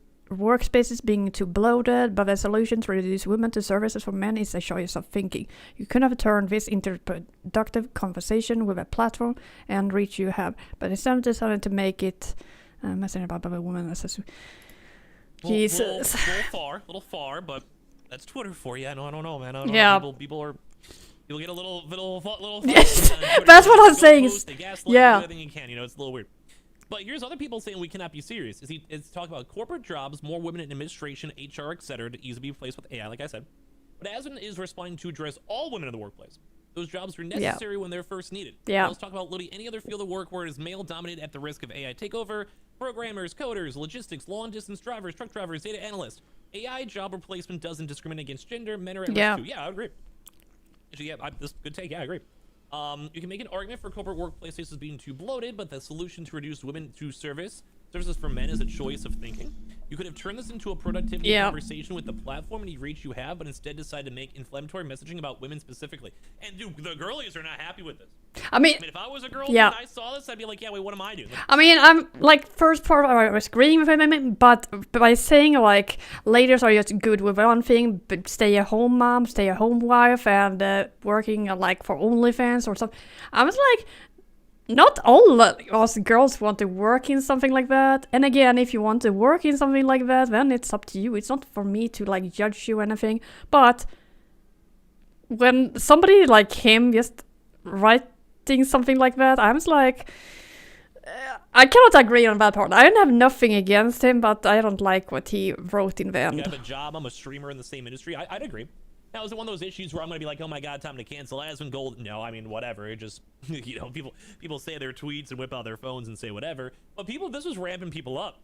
being too bloated, but the solution to reduce women to services for men is a choice of thinking. You could have turned this into a productive conversation with a platform and reach you have, but instead decided to make it messing about a woman as a Jesus. Little far, but that's Twitter for you. I don't know, man. I don't know. People get a little yes, that's what I'm saying. They gaslight, do everything you can. You know, it's a little weird. But here's other people saying we cannot be serious. It's talking about corporate jobs, more women in administration, HR, etc., to easily be replaced with AI, like I said. But Asmon is responding to address all women in the workplace. Those jobs were necessary when they're first needed. Yeah. Let's talk about literally any other field of work where it is male-dominated at the risk of AI takeover. Programmers, coders, logistics, long-distance drivers, truck drivers, data analysts. AI job replacement doesn't discriminate against gender. Men are at risk too. Yeah, I would agree. Actually, this good take. Yeah, I agree. You can make an argument for corporate workplaces as being too bloated, but the solution to reduce women to service services for men as a choice of thinking. You could have turned this into a productivity conversation with the platform and reach you have, but instead decided to make inflammatory messaging about women specifically. And dude, the girlies are not happy with this. I mean, if I was a girl and I saw this, I'd be like, yeah, wait, what am I doing? I mean, I'm like, first part I was agreeing with him, but by saying like ladies are just good with one thing, but stay-at-home mom, stay-at-home wife, and working like for OnlyFans or something, I was like, not all us girls want to work in something like that. And again, if you want to work in something like that, then it's up to you. It's not for me to like judge you or anything. But when somebody like him just writing something like that, I was like, I cannot agree on that part. I don't have nothing against him, but I don't like what he wrote in the end. I have a job, I'm a streamer in the same industry. I'd agree. Now, is it one of those issues where I'm going to be like, oh my god, time to cancel Asmongold? No, I mean, whatever. It just, you know, people say their tweets and whip out their phones and say whatever. But this was ramping people up.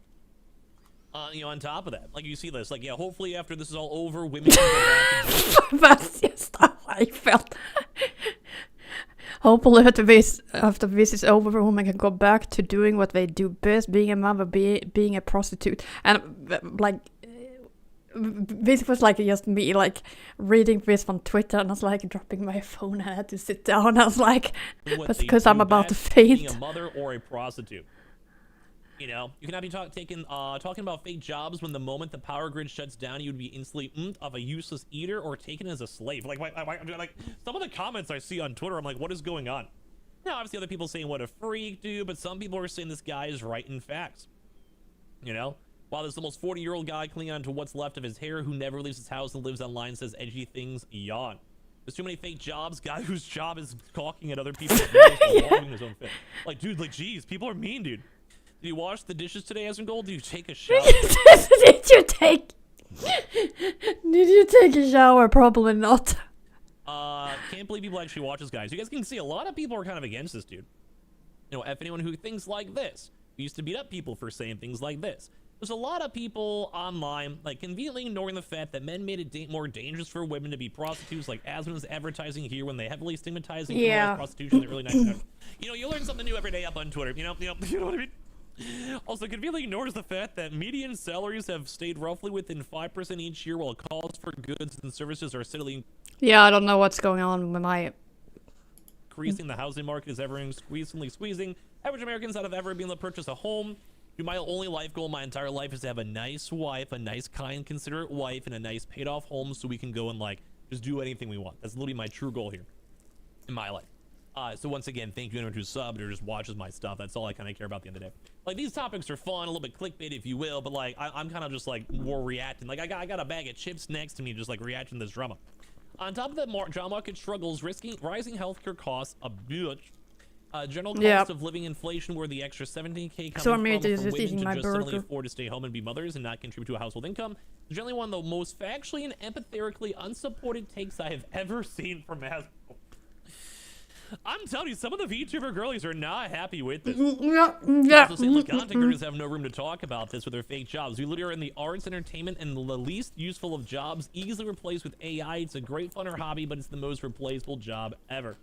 You know, on top of that. Like, you see this. Like, yeah, hopefully after this is all over, women can go back to That's just how I felt. Hopefully after this is over, women can go back to doing what they do best, being a mother, being a prostitute. And, like, this was like just me like reading this from Twitter, and I was like dropping my phone. I had to sit down. I was like, that's because I'm about to faint. Being a mother or a prostitute. You know, you cannot be talking about fake jobs when the moment the power grid shuts down, you would be instantly of a useless eater or taken as a slave. Like some of the comments I see on Twitter, I'm like, what is going on? Now, obviously, other people saying what a freak, dude, but some people are saying this guy is right in facts. You know. While this almost 40-year-old guy clinging on to what's left of his hair, who never leaves his house and lives online, says edgy things, yawn. There's too many fake jobs. Guy whose job is gawking at other people's while his own fit. Like, dude, like, geez, people are mean, dude. Did you wash the dishes today, Asmongold? Did you take a shower? Did you take a shower? Probably not. Can't believe people actually watch this, guys. You guys can see a lot of people are kind of against this, dude. You know, if anyone who thinks like this, we used to beat up people for saying things like this. There's a lot of people online, like, conveniently ignoring the fact that men made it more dangerous for women to be prostitutes, like Asmon's advertising here when they heavily stigmatizing prostitution in the early 1900s. You know, you learn something new every day up on Twitter. You know what I mean? Also, conveniently ignores the fact that median salaries have stayed roughly within 5% each year, while calls for goods and services are steadily. Yeah, I don't know what's going on with my. Increasing, the housing market is ever increasingly squeezing. Average Americans out of ever being able to purchase a home. Dude, my only life goal my entire life is to have a nice wife, a nice, kind, considerate wife, and a nice paid-off home so we can go and, like, just do anything we want. That's literally my true goal here in my life. So once again, thank you anyone who subbed or just watches my stuff. That's all I kind of care about at the end of the day. Like, these topics are fun, a little bit clickbait, if you will, but, like, I'm kind of just, like, more reacting. Like, I got a bag of chips next to me just, like, reacting to this drama. On top of that, job market struggles, rising healthcare costs, a bitch. General cost of living inflation, where the extra $17K coming from women to just suddenly afford to stay home and be mothers and not contribute to a household income. It's generally one of the most factually and empathetically unsupported takes I have ever seen from Asmo. I'm telling you, some of the VTuber girlies are not happy with this. Also saying the content creators have no room to talk about this with their fake jobs. We literally are in the arts, entertainment, and the least useful of jobs, easily replaced with AI. It's a great fun or hobby, but it's the most replaceable job ever.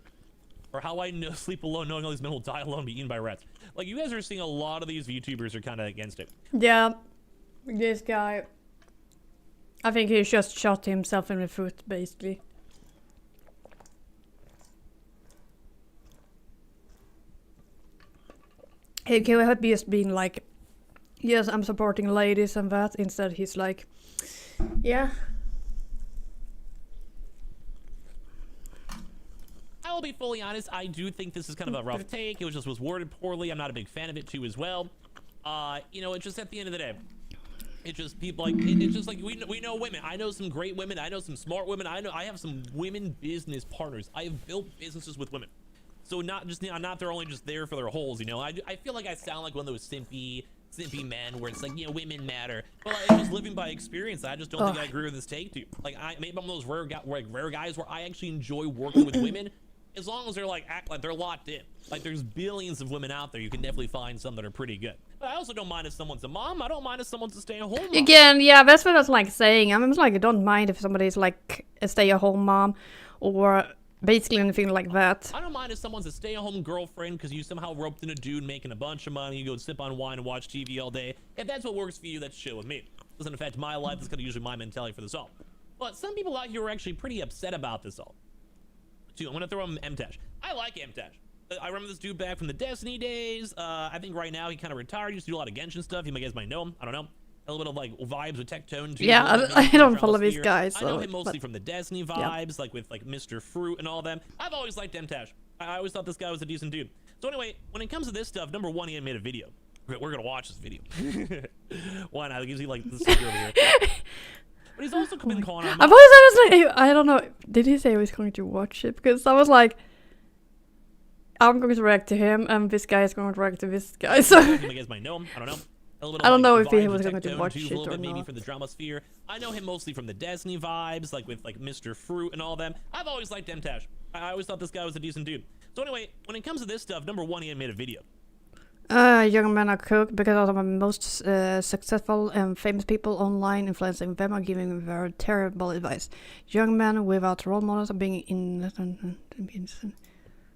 Or how I sleep alone knowing all these men will die alone and be eaten by rats. Like, you guys are seeing a lot of these VTubers are kind of against it. Yeah, this guy, I think he just shot himself in the foot, basically. He could be just being like, yes, I'm supporting ladies and that. Instead, he's like, yeah. I will be fully honest, I do think this is kind of a rough take. It was worded poorly. I'm not a big fan of it too as well. You know, it's just at the end of the day, it's just people like it's just like we know women. I know some great women. I know some smart women. I have some women business partners. I have built businesses with women. So not they're only just there for their holes, you know. I feel like I sound like one of those simpy men where it's like, you know, women matter. But like, just living by experience, I just don't think I agree with this take too. Like, maybe I'm one of those rare guys where I actually enjoy working with women. As long as they're like act like they're locked in. Like, there's billions of women out there. You can definitely find some that are pretty good. But I also don't mind if someone's a mom. I don't mind if someone's a stay-at-home mom. Again, yeah, that's what I was like saying. I'm just like, I don't mind if somebody's like a stay-at-home mom, or basically anything like that. I don't mind if someone's a stay-at-home girlfriend because you somehow roped in a dude making a bunch of money, you go sip on wine and watch TV all day. If that's what works for you, that's chill with me. Doesn't affect my life, that's kind of usually my mentality for this all. But some people out here are actually pretty upset about this all. Too, I'm gonna throw him MTash. I like MTash. I remember this dude back from the Destiny days. I think right now he kind of retired. He used to do a lot of Genshin stuff. You guys might know him. I don't know. A little bit of like vibes with Tectone too. Yeah, I don't follow these guys. I know So, him mostly from the Destiny vibes, like with like Mr. Fruit and all them. I've always liked MTash. I always thought this guy was a decent dude. So anyway, when it comes to this stuff, number one, he had made a video. We're gonna watch this video. Why not? It gives you like the sticker over here. But he's also been calling him. I was like, I don't know. Did he say he was going to watch it? Because I was like, I'm going to react to him, and this guy is going to react to this guy. So You guys might know him. I don't know. I don't know if he vibes was with going to Tectone, watch too, it a little or bit maybe not. from the drama sphere. I know him mostly from the Destiny vibes, like with like Mr. Fruit and all them. I've always liked MTash. I always thought this guy was a decent dude. So anyway, when it comes to this stuff, number one, he had made a video. young men are cooked because of the most successful and famous people online influencing them are giving very terrible advice. Young men without role models are being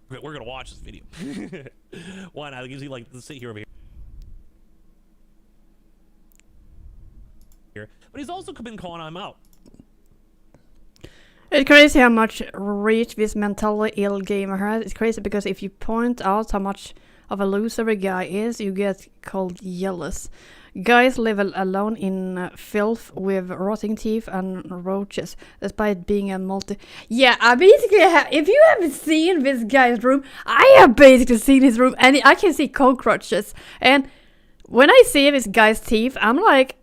We're gonna watch this video. Why not? It gives you like the sit here over here. But he's also been calling him out. It's crazy how much reach this mentally ill gamer has. It's crazy because if you point out how much of a loser a guy is, you get called jealous. Guys live alone in filth with rotting teeth and roaches, despite being a Yeah, I basically if you haven't seen this guy's room, I have basically seen his room, and I can see cockroaches. And when I see this guy's teeth, I'm like,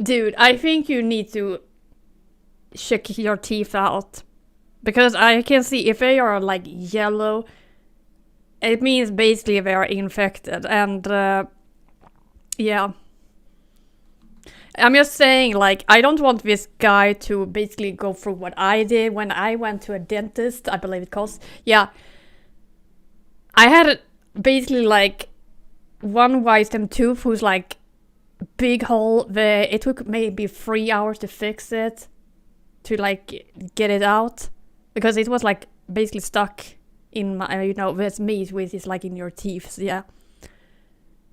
dude, I think you need to check your teeth out, because I can see if they are like yellow, it means basically they are infected. And yeah, I'm just saying, like, I don't want this guy to basically go through what I did when I went to a dentist, I believe it calls. Yeah, I had basically like one wisdom tooth who's like big hole. It took maybe 3 hours to fix it, to like get it out, because it was like basically stuck in my, with meat, which is like in your teeth. Yeah,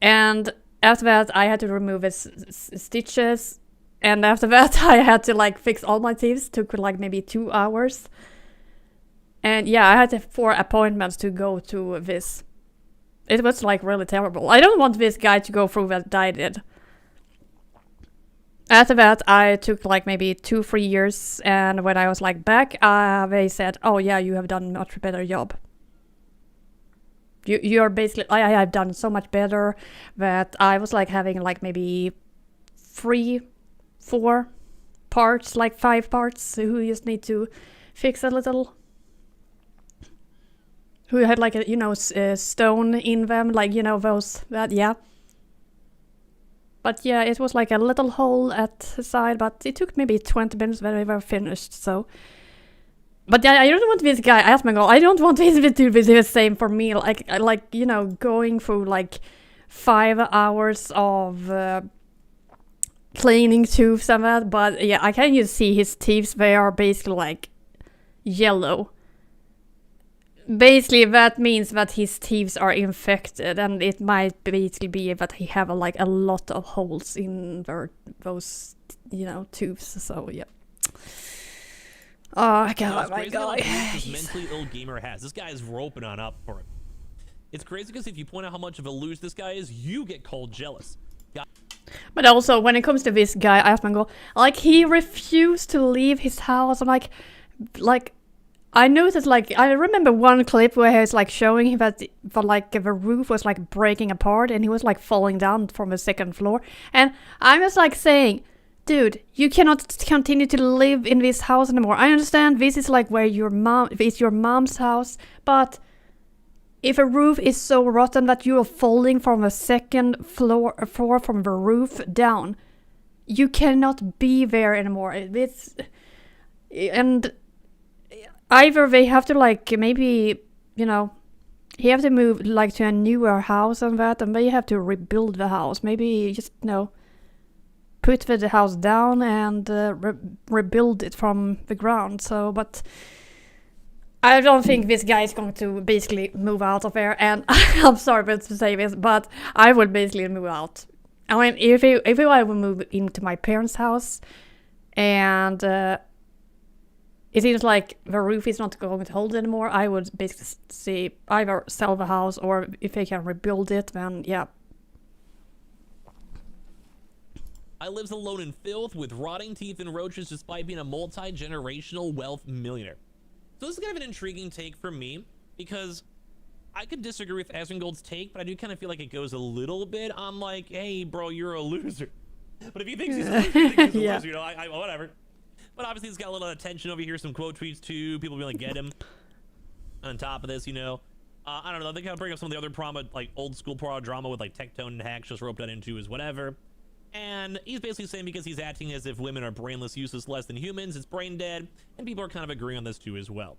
and after that I had to remove his stitches, and after that I had to like fix all my teeth. Took like maybe 2 hours, and yeah, I had 4 appointments to go to this. It was like really terrible. I don't want this guy to go through what I did. After that, I took like maybe 2-3 years, and when I was like back, they said, "Oh yeah, you have done a much better job. You're basically, I have done so much better that I was like having like maybe 3-4 parts, like 5 parts, who just need to fix a little. Who had like a stone in them, like those that yeah." But yeah, it was like a little hole at the side, but it took maybe 20 minutes when we were finished, so. But yeah, I don't want this guy, I asked my girl, I don't want this to be the same for me, like going through like 5 hours of cleaning tooths and that, but yeah, I can just see his teeth, they are basically like yellow. Basically, that means that his teeth are infected, and it might basically be that he have a lot of holes in those tubes. So yeah. Oh god, my god. This mentally ill gamer has. This guy is roping on up for him. It's crazy because if you point out how much of a loser this guy is, you get called jealous. But also, when it comes to this guy, I asked my girl, like, he refused to leave his house. I'm like. I noticed, like, I remember one clip where he was like showing that the roof was like breaking apart, and he was like falling down from the 2nd floor. And I'm just like saying, dude, you cannot continue to live in this house anymore. I understand this is like where it's your mom's house, but if a roof is so rotten that you are falling from the 2nd floor from the roof down, you cannot be there anymore. And either they have to like maybe he have to move like to a newer house and that, and they have to rebuild the house. Maybe just put the house down and rebuild it from the ground. So, but I don't think this guy is going to basically move out of here, and I'm sorry to say this, but I would basically move out. I mean, if I would move into my parents' house, and it seems like the roof is not going to hold anymore, I would basically see either sell the house, or if they can rebuild it, then yeah. I lives alone in filth with rotting teeth and roaches despite being a multi-generational wealth millionaire. So this is kind of an intriguing take for me, because I could disagree with Asmongold's take, but I do kind of feel like it goes a little bit on like, hey, bro, you're a loser. But if he thinks he's a loser, you know, I whatever. But obviously he's got a little attention over here, some quote tweets too, people being like, get him. On top of this, you know, I don't know, they kind of bring up some of the other like old school drama with like Tectone and Hacks just roped that into as whatever. And he's basically saying because he's acting as if women are brainless, useless, less than humans, it's brain dead, and people are kind of agreeing on this too as well.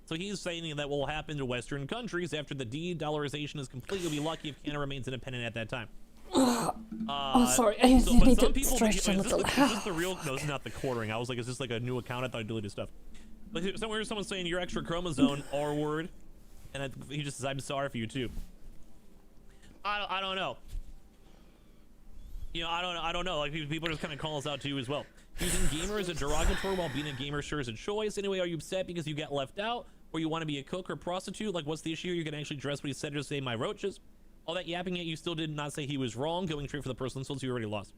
So he's saying that what will happen to Western countries after the de-dollarization is complete. You'll be lucky if Canada remains independent at that time. Oh, sorry, I need to stretch a little. Is this the real? No, this is not the quartering. I was like, is this like a new account? I thought I deleted stuff. But somewhere someone's saying your extra chromosome R word, and he just says, I'm sorry for you too. I don't know. You know, I don't know. Like, people just kind of call us out too as well. Using gamer as a derogatory while being a gamer sure is a choice. Anyway, are you upset because you got left out, or you want to be a cook or prostitute? Like, what's the issue? You can actually address what he said, just say my roaches. All that yapping, yet you still did not say he was wrong. Going straight for the personal insults, you already lost.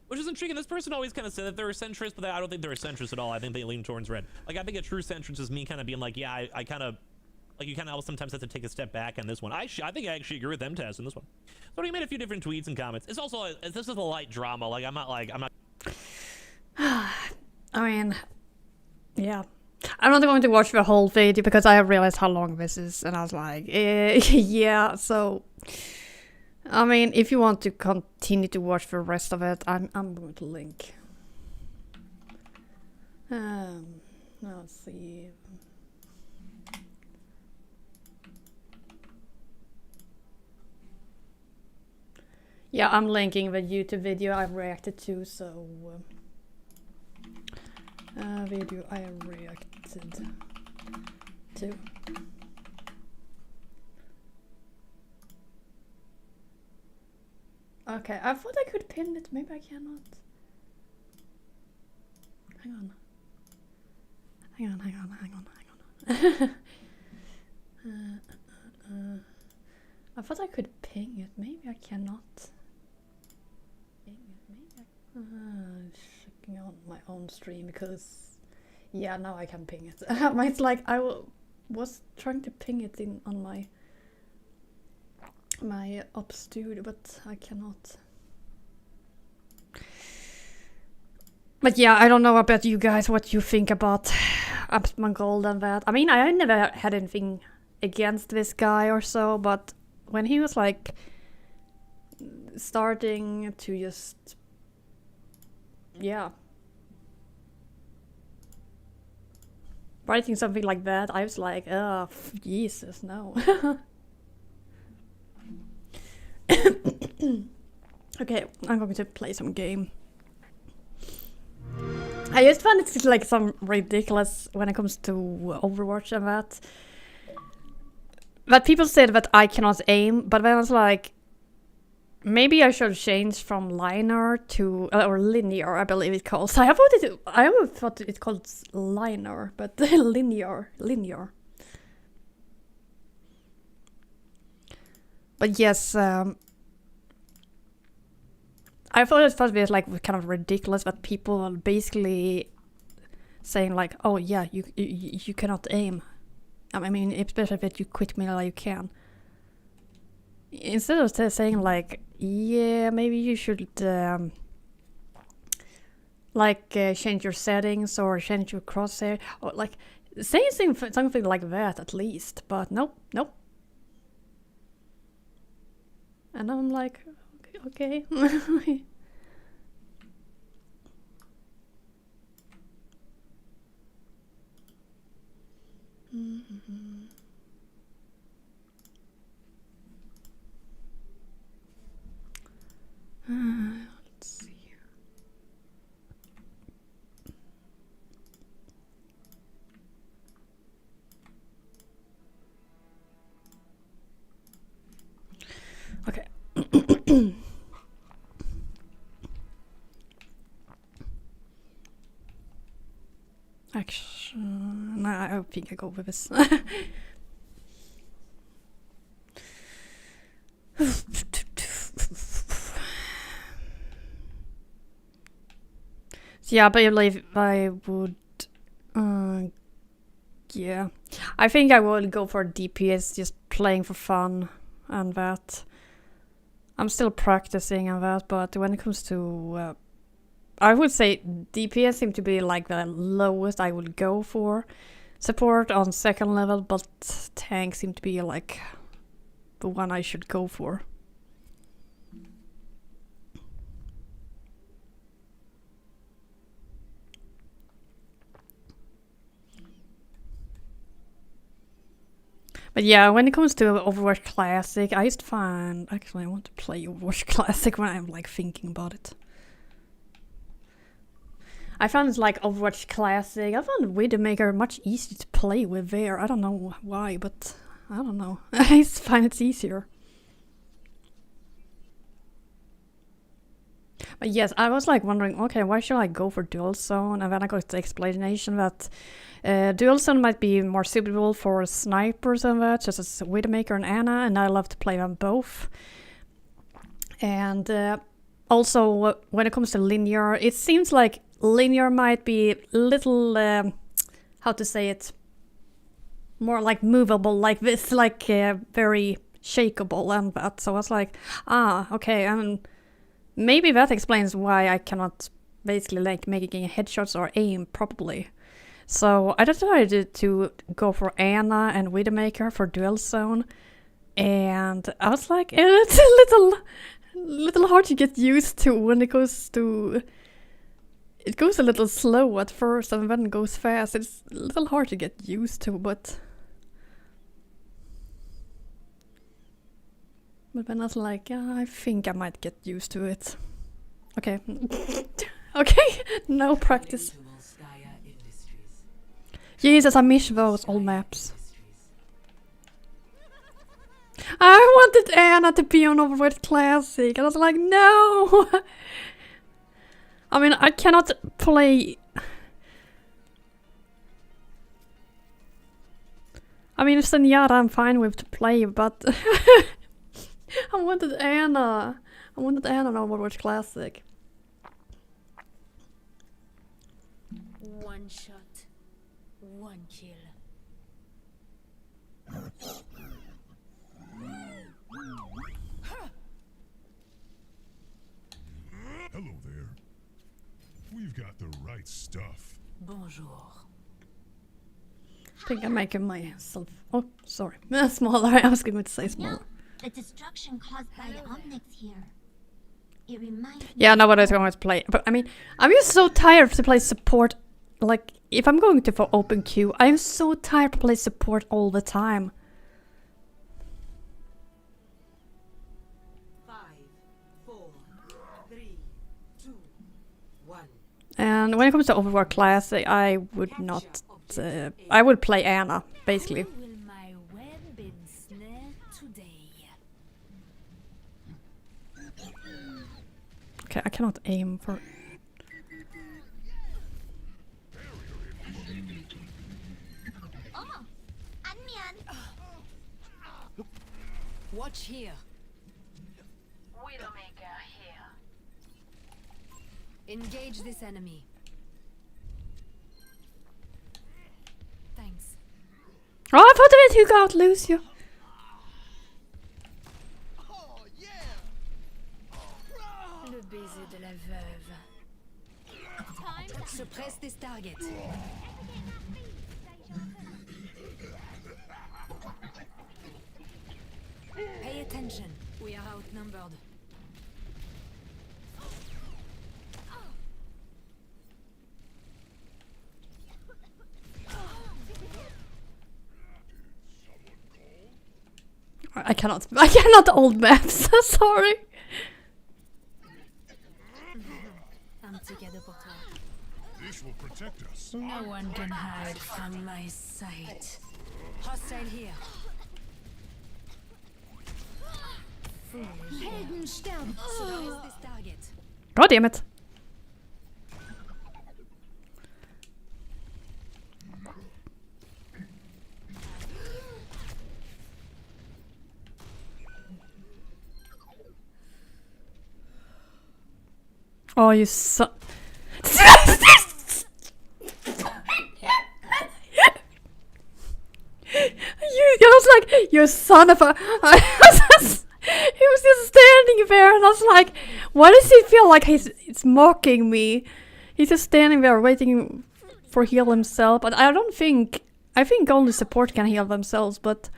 Which is intriguing. This person always kind of said that they're a centrist, but I don't think they're a centrist at all. I think they lean towards red. Like, I think a true centrist is me kind of being like, yeah, I kind of, like, you kind of sometimes have to take a step back on this one. I think I actually agree with them, Tess, in this one. So he made a few different tweets and comments. It's also, this is a light drama. Like, I'm not. I mean, yeah. I'm not going to watch the whole video because I realized how long this is, and I was like, yeah, so... I mean, if you want to continue to watch the rest of it, I'm going to link. Let's see... Yeah, I'm linking the YouTube video I reacted to, so... video I reacted to. Okay, I thought I could pin it, maybe I cannot. Hang on. I thought I could ping it, maybe I cannot. Checking on my own stream because, yeah, now I can ping it. It's like I was trying to ping it in on my up studio, but I cannot. But yeah, I don't know about you guys, what you think about Asmongold and that. I mean, I never had anything against this guy or so, but when he was like starting to just, yeah, writing something like that, I was like, oh, Jesus, no. Okay, I'm going to play some game. I just find it like some ridiculous when it comes to Overwatch and that. But people said that I cannot aim, but then I was like, maybe I should change from linear to or linear, I believe it calls. I always thought it called linear, but linear. But yes, I thought it was like kind of ridiculous that people are basically saying like, oh yeah, you cannot aim. I mean, especially if you quit melee, you can. Instead of saying like, yeah, maybe you should change your settings or change your crosshair, or like saying something like that at least. But nope. And I'm like, okay. Let's see. Actually, no, I think I go with this. So yeah, but I believe I would. Yeah, I think I will go for DPS, just playing for fun and that. I'm still practicing on that, but when it comes to, I would say DPS seem to be like the lowest I would go for. Support on second level, but tank seem to be like the one I should go for. But yeah, when it comes to Overwatch Classic, I just find... Actually, I want to play Overwatch Classic when I'm like thinking about it. I found it's like Overwatch Classic. I found Widowmaker much easier to play with there. I don't know why, but I don't know. I just find it's easier. But yes, I was like wondering, okay, why should I go for dual zone? And then I got the explanation that dual zone might be more suitable for snipers and that, such as Widowmaker and Ana, and I love to play them both. And also, when it comes to linear, it seems like linear might be little, how to say it, more like movable, like this, like very shakeable and that. So I was like, okay, and maybe that explains why I cannot basically like making headshots or aim properly. So I decided to go for Ana and Widowmaker for dual zone, and I was like, it's a little hard to get used to when it goes to. It goes a little slow at first and then goes fast. It's a little hard to get used to, but then I was like, yeah, I think I might get used to it. Okay. Okay, no practice. Jesus, I miss those old maps. I wanted Ana to be on Overwatch Classic, and I was like, no! I mean, I cannot play... I mean, Zenyatta I'm fine with to play, but... I wanted Ana. I wanted Ana on Overwatch Classic. One shot, one kill. Hello there. We've got the right stuff. Bonjour. I think I'm making myself... Oh, sorry. Smaller. I was going to say smaller. The destruction caused by the Omnics here. It reminds me. Yeah, no, what I was going to play. But I mean, I'm just so tired to play support. Like, if I'm going to for open queue, I'm so tired to play support all the time. 5, 4, 3, 2, 1. And when it comes to Overwatch Classic, I would not... I would play Ana, basically. Will my web be snared today? Okay, I cannot aim for... Oh, 안녕. Watch here. Widowmaker here. Engage this enemy. Thanks. Oh, I thought of it! Who got Lucio? Le baiser de la veuve. Suppress this target. Pay attention. We are outnumbered. I cannot old maps. Sorry. I'm together for toi. This will protect us. No one can hide from my sight. Hostile here. Helden sterben. Slice this target. God damn it. Oh, you son. I was like, you son of a. He was just standing there, and I was like, why does he feel like he's mocking me? He's just standing there waiting for heal himself, but I think only support can heal themselves, but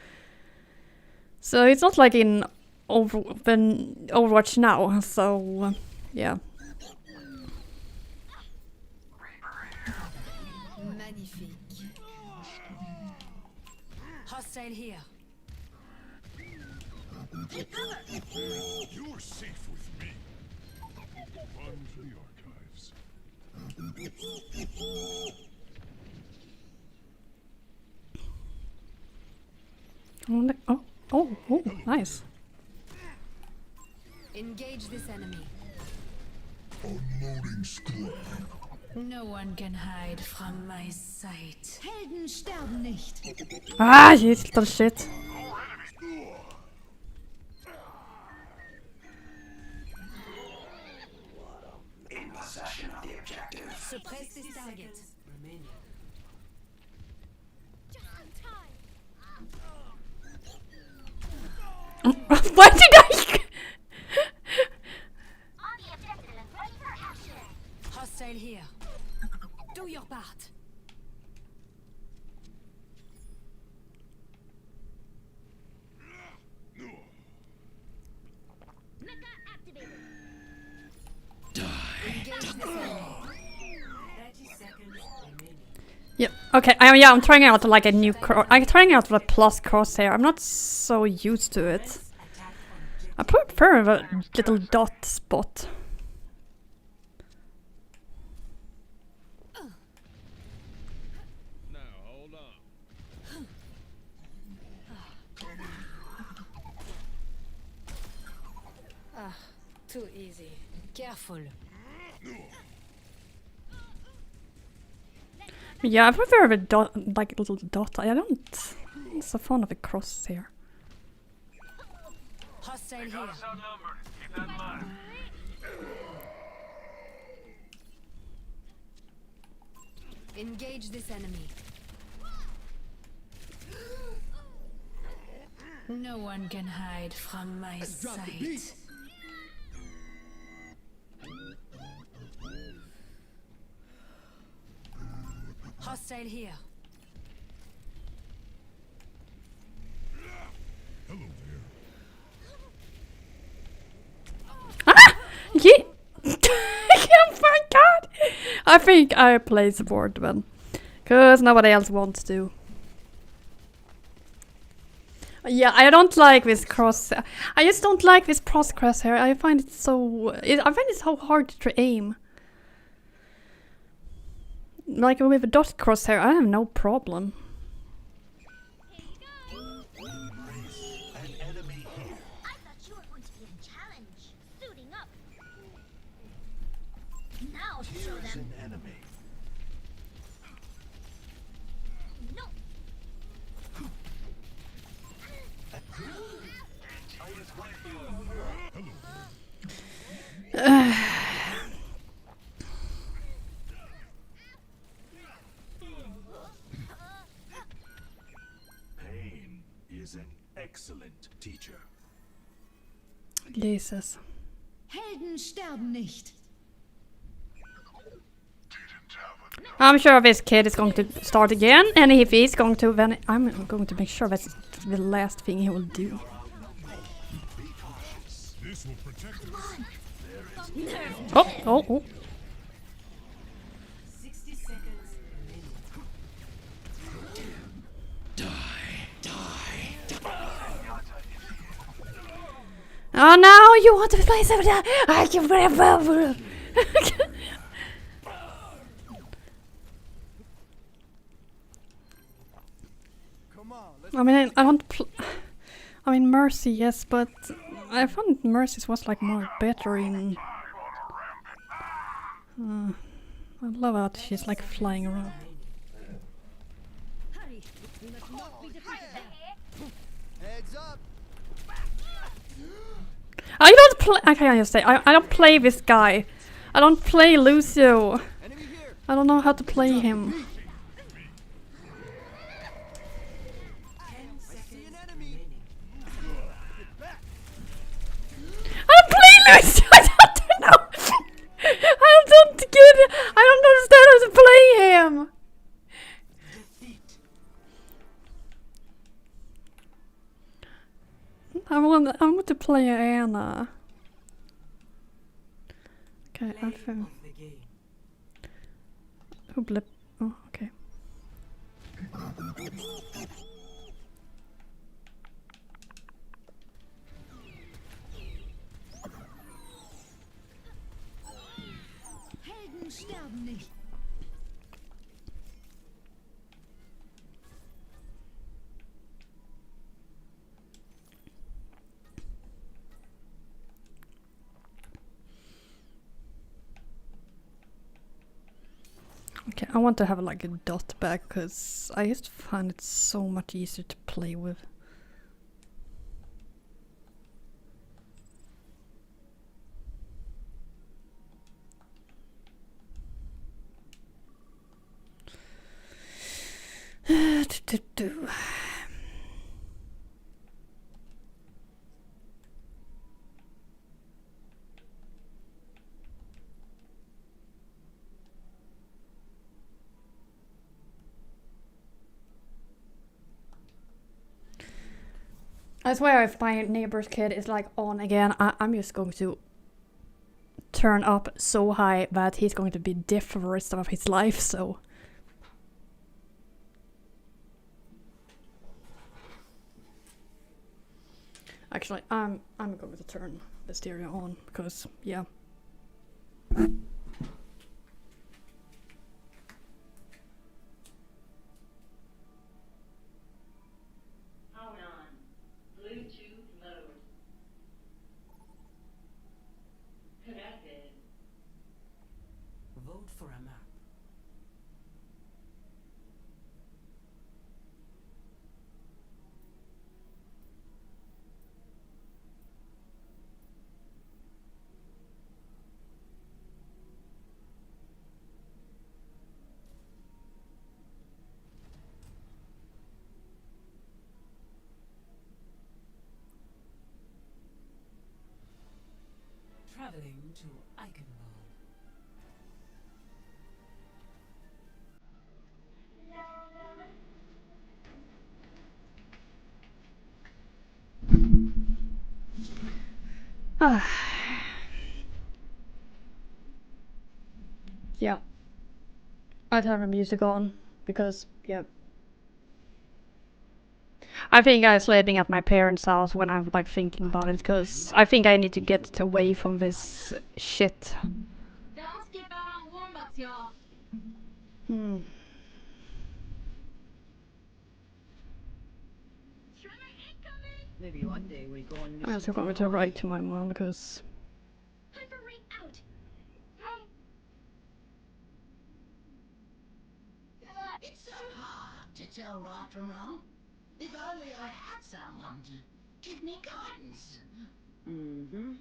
so it's not like in Overwatch now, so yeah. Magnifique. Hostile here. You're safe with me. Run for the archives. Oh, nice. Engage this enemy. Unloading squad. No one can hide from my sight. Helden sterben nicht. Ah, you little shit. In possession of the objective. Suppress this target. Why did I? Hostile here. Do your part. Engage this enemy. 30 seconds remaining. Yeah. Okay. I'm trying out like a new I'm trying out the plus crosshair. I'm not so used to it. I prefer the little dot spot. Now hold on. Too easy. Careful. Yeah, I prefer the dot, like little dot. I don't. I'm so fond of a crosshair. Hostile here. Keep that in mind. Engage this enemy. No one can hide from my sight. Hostile here. Hello there. Ah! Yeah! Oh my god! I think I play support then. Cause nobody else wants to. Yeah, I don't like this cross. I just don't like this crosshair. I find it so. I find it so hard to aim. Like with a dot crosshair, I have no problem. Pain is an excellent teacher. Jesus. Helden sterben nicht. I'm sure this kid is going to start again, and if he's going to, then I'm going to make sure that's the last thing he will do. This will protect us. Oh. 60 seconds Oh no, you want to play something else? I can play. I mean, I don't. I mean, Mercy, yes, but I found Mercy's was like more better in... I love how she's like flying around. I don't play. I can't just say. I don't play this guy. I don't play Lucio. I don't know how to play him. I don't play Lucio. I don't know. I don't get it. I don't understand how to play him. I want to play Anna. Okay, I found. Who blip? Oh, okay. Helden sterben nicht. Okay, I want to have like a dot back because I just find it so much easier to play with. I swear if my neighbor's kid is like on again, I'm just going to turn up so high that he's going to be deaf for the rest of his life, so... Actually, I'm going to turn the stereo on, because, yeah. Vote for a map. Traveling to Eichenwald. Yeah. I'd have the music on, because, yeah. I think I was living at my parents' house when I'm like thinking about it, because I think I need to get away from this shit. Maybe one day we go on. I'm also going to write to my mom, because... It's so hard to tell right from wrong. If only I had someone to give me guidance. Mm-hmm.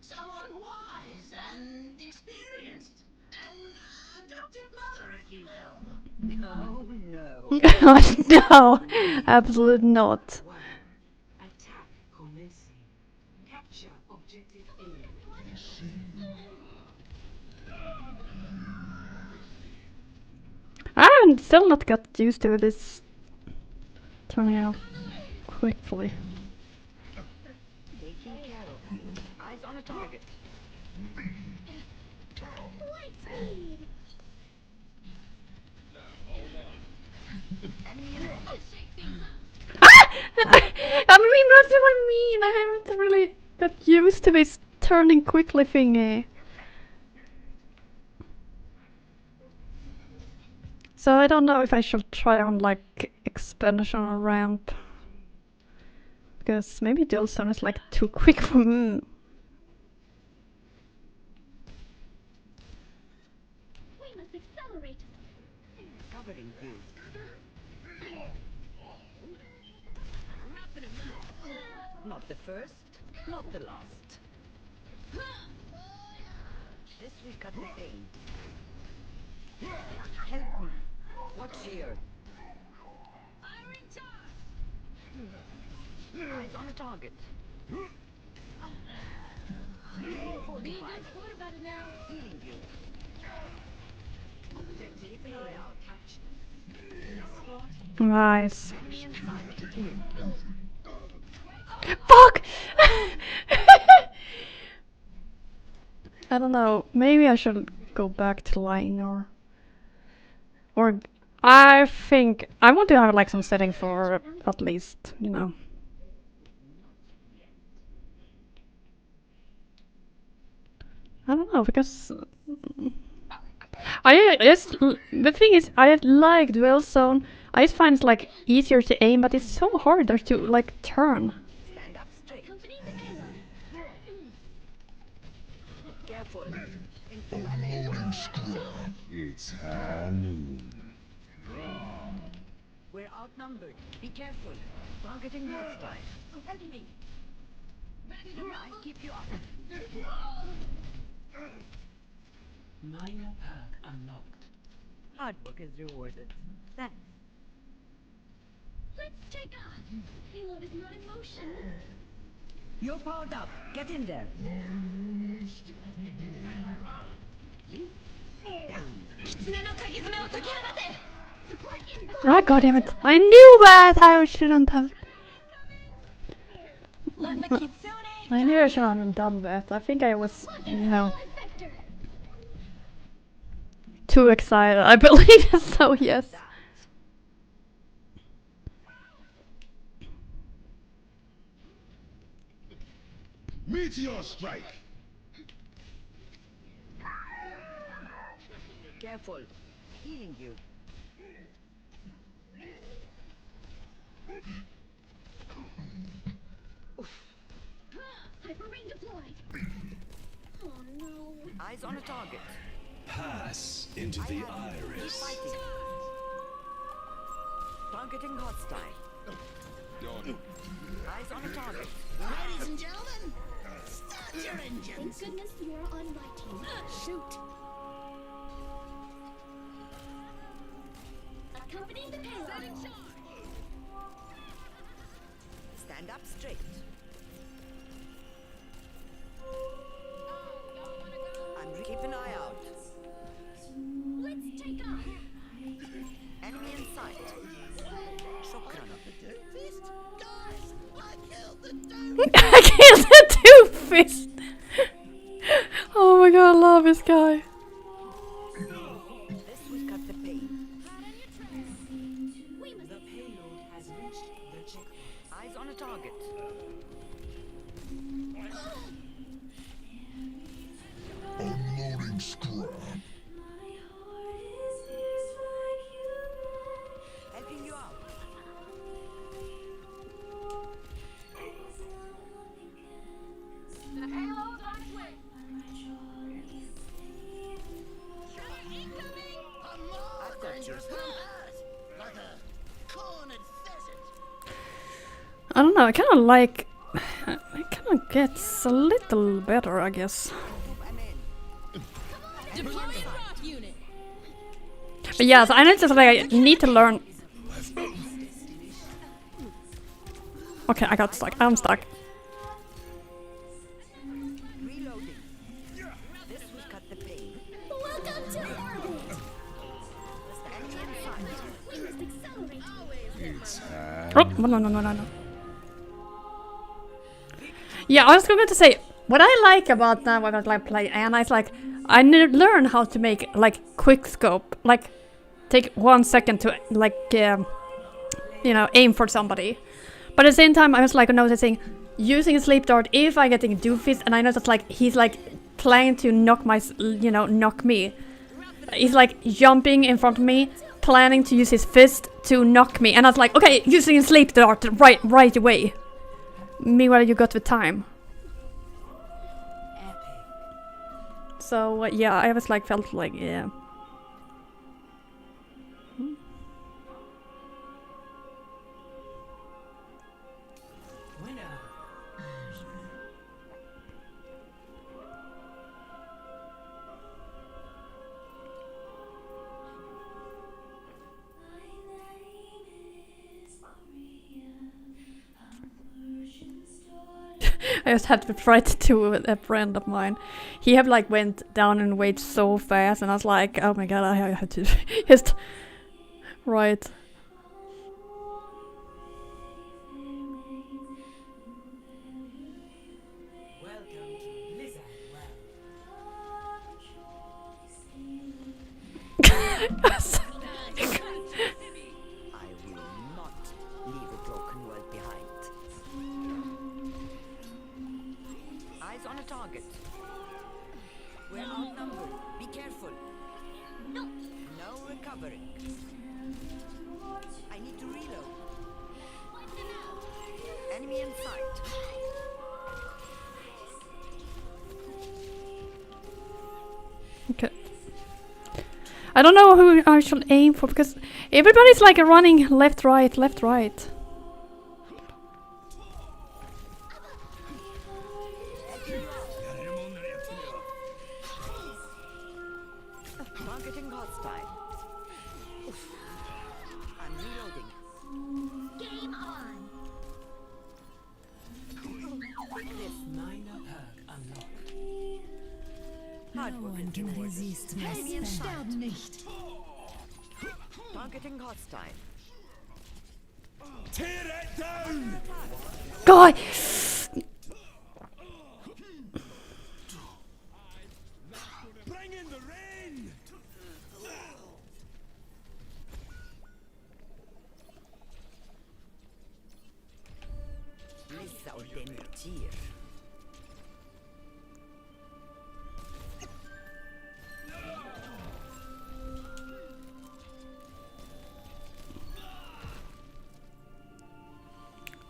Someone wise and experienced. An adopted mother, if you will. Oh no. No, absolutely not. Attack commencing. Capture objective A. I haven't still not got used to this turning out quickly. Taking care of. Eyes on a target. I mean, that's what I mean. I haven't really got used to this turning quickly thingy. So I don't know if I should try on like expansion or ramp. Because maybe dual zone is like too quick for me. We must accelerate. Covering you. Not the first, not the last. This will cut the pain. Help me. Watch here. Eyes on the target. What about it now? Healing you. Keeping an eye out. Nice. Enemy in sight. Fuck! I don't know. Maybe I should go back to line or I think I want to have like some setting for at least, you know. I don't know because I just the thing is I like dual zone. I just find it's like easier to aim, but it's so harder to like turn. Stand up straight. Careful. Unloading scrap. It's high noon. We're outnumbered. Be careful. Targeting hostile. Help me. I'll keep you up. Minor perk unlocked. Hard work is rewarded. Thanks. Let's take off. Payload is not in motion. You're powered up. Get in there. Ah, god damn it! I knew that I shouldn't have. I knew I shouldn't have done that. I think I was, you know, too excited. I believe so. Yes. Meteor strike. Careful. Healing you. Hyperring deployed. Oh no. Eyes on a target. Pass into the iris. Fighting. Targeting hostile. Eyes on a target. Ladies and gentlemen, start your engines. Thank goodness you're on my team. Shoot. Accompanying the payload. Stand up straight. Keep an eye out. Let's take off. Enemy in sight. Shotgun up the dirt fist. Guys, I killed the I killed the Two-Fist! Oh my god, I love this guy. This will cut the pain. The payload has reached the checkpoint. Eyes on a target. Unloading scrap. Helping you out. The payload's on its way. I've got you. Like a cornered pheasant. I don't know, I kinda like... It kinda gets a little better, I guess. But yeah, so I know just like I need to learn... Okay, I got stuck. I'm stuck. Reloading. This will cut the pain. Welcome to orbit. Enemy in sight. We must accelerate. It's high Oh, no. Yeah, I was going to say, what I like about now when I like play Anna is like, I learn how to make like quick scope, like take 1 second to like, you know, aim for somebody. But at the same time, I was like noticing using a sleep dart if I getting doofus, and I noticed like he's like planning to knock knock me. He's like jumping in front of me, planning to use his fist to knock me, and I was like, okay, using a sleep dart right away. Meanwhile, you got the time. So yeah, I was like felt like yeah. I just had to try to do a friend of mine. He have like went down in weight so fast, and I was like, oh my god, I have to just right. Okay. I don't know who I should aim for because everybody's like running left, right, left, right. God!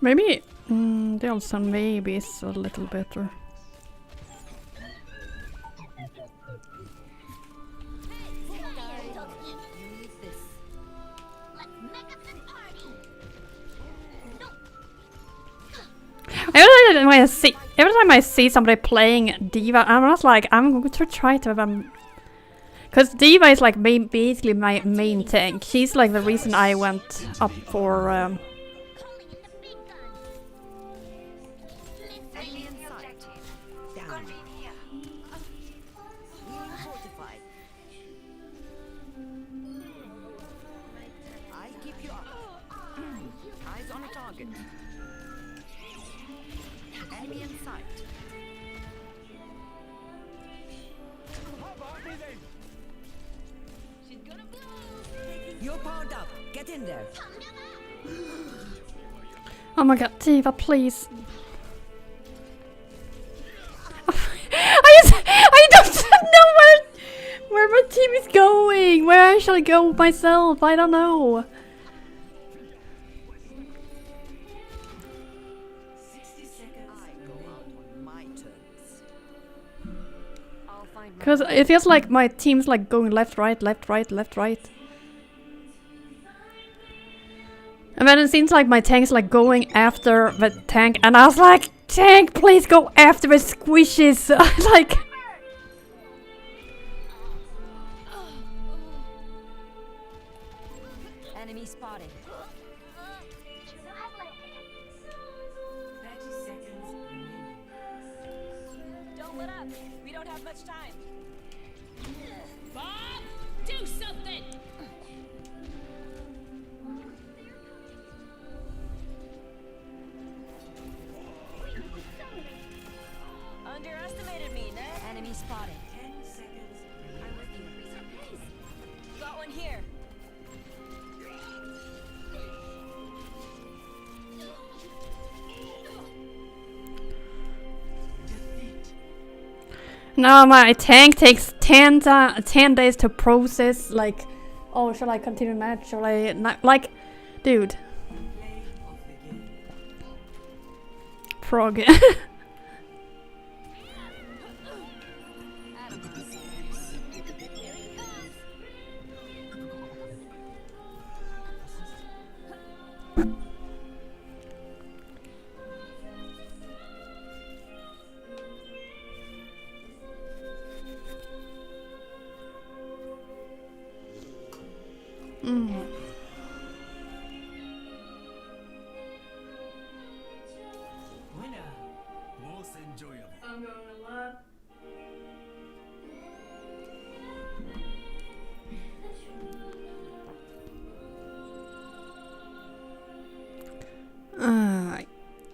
Maybe the also maybe is a little better. Every time I see somebody playing Diva, I'm not like I'm going to try to because Diva is like basically my main tank. She's like the reason I went up for. You're powered up. Get in there. Oh my god, Diva, please. I don't know where my team is going. Where shall I go myself? I don't know. Because it feels like my team's like going left, right, left, right, left, right. And then it seems like my tank's like going after the tank, and I was like, tank, please go after the squishes. Like, enemy spotted. 30 seconds remaining. Don't let up. We don't have much time. Bob, do something. Underestimated me, Ned. Enemy spotted. 10 seconds. I'm with you. Got one here. now my tank takes 10 days to process. Like, oh, shall I continue match? Shall I not? Like, dude. frog.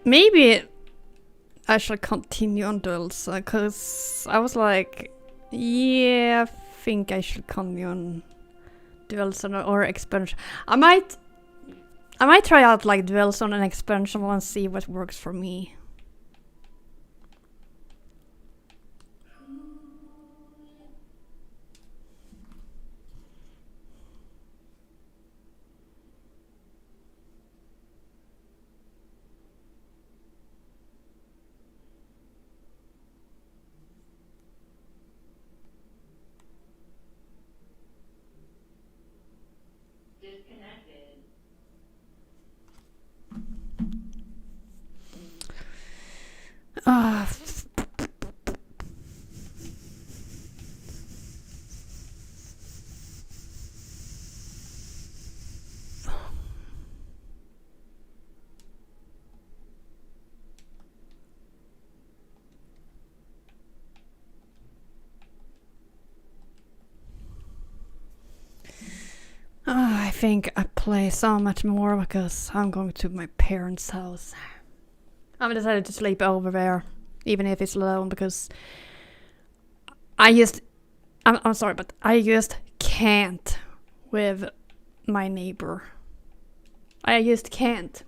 Maybe I should continue on duels, cause I was like, yeah, I think I should continue on duels or expansion. I might try out like duels on an expansion and see what works for me. I think I play so much more because I'm going to my parents' house. I've decided to sleep over there, even if it's alone, because I'm sorry, but I just can't with my neighbor. I just can't.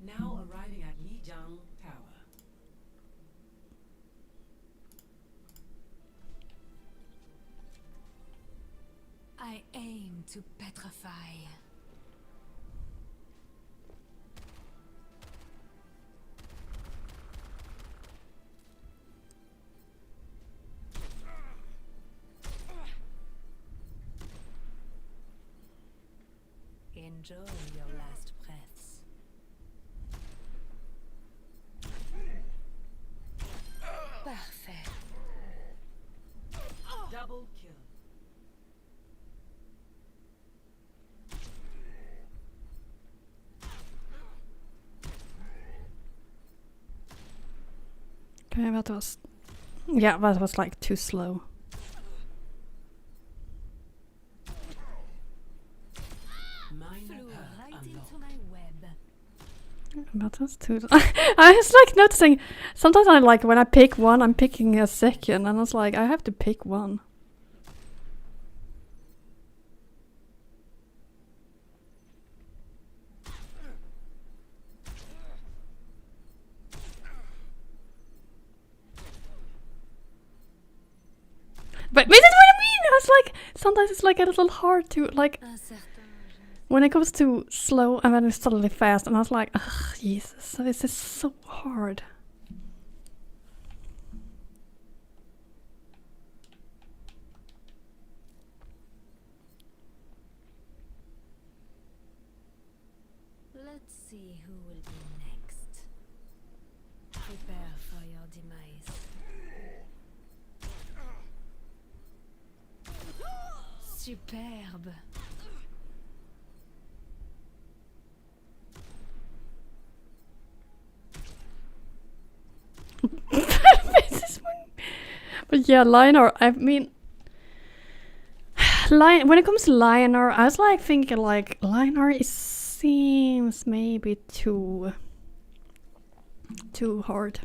Now arriving at Lijiang Tower. I aim to petrify. Enjoy your last breaths. Parfait. Double kill. Okay, that was... Yeah, that was like too slow. But that's too... I was like noticing, sometimes I like when I pick one, I'm picking a second, and I was like, I have to pick one. But this is what I mean! I was like, sometimes it's like a little hard to, like... When it goes to slow and then it's suddenly fast, and I was like, ugh, Jesus, this is so hard. Let's see who will be next. Prepare for your demise. Superbe. But yeah, Lionor, I mean... when it comes to Lionor, I was like thinking like, Lionor seems maybe too hard.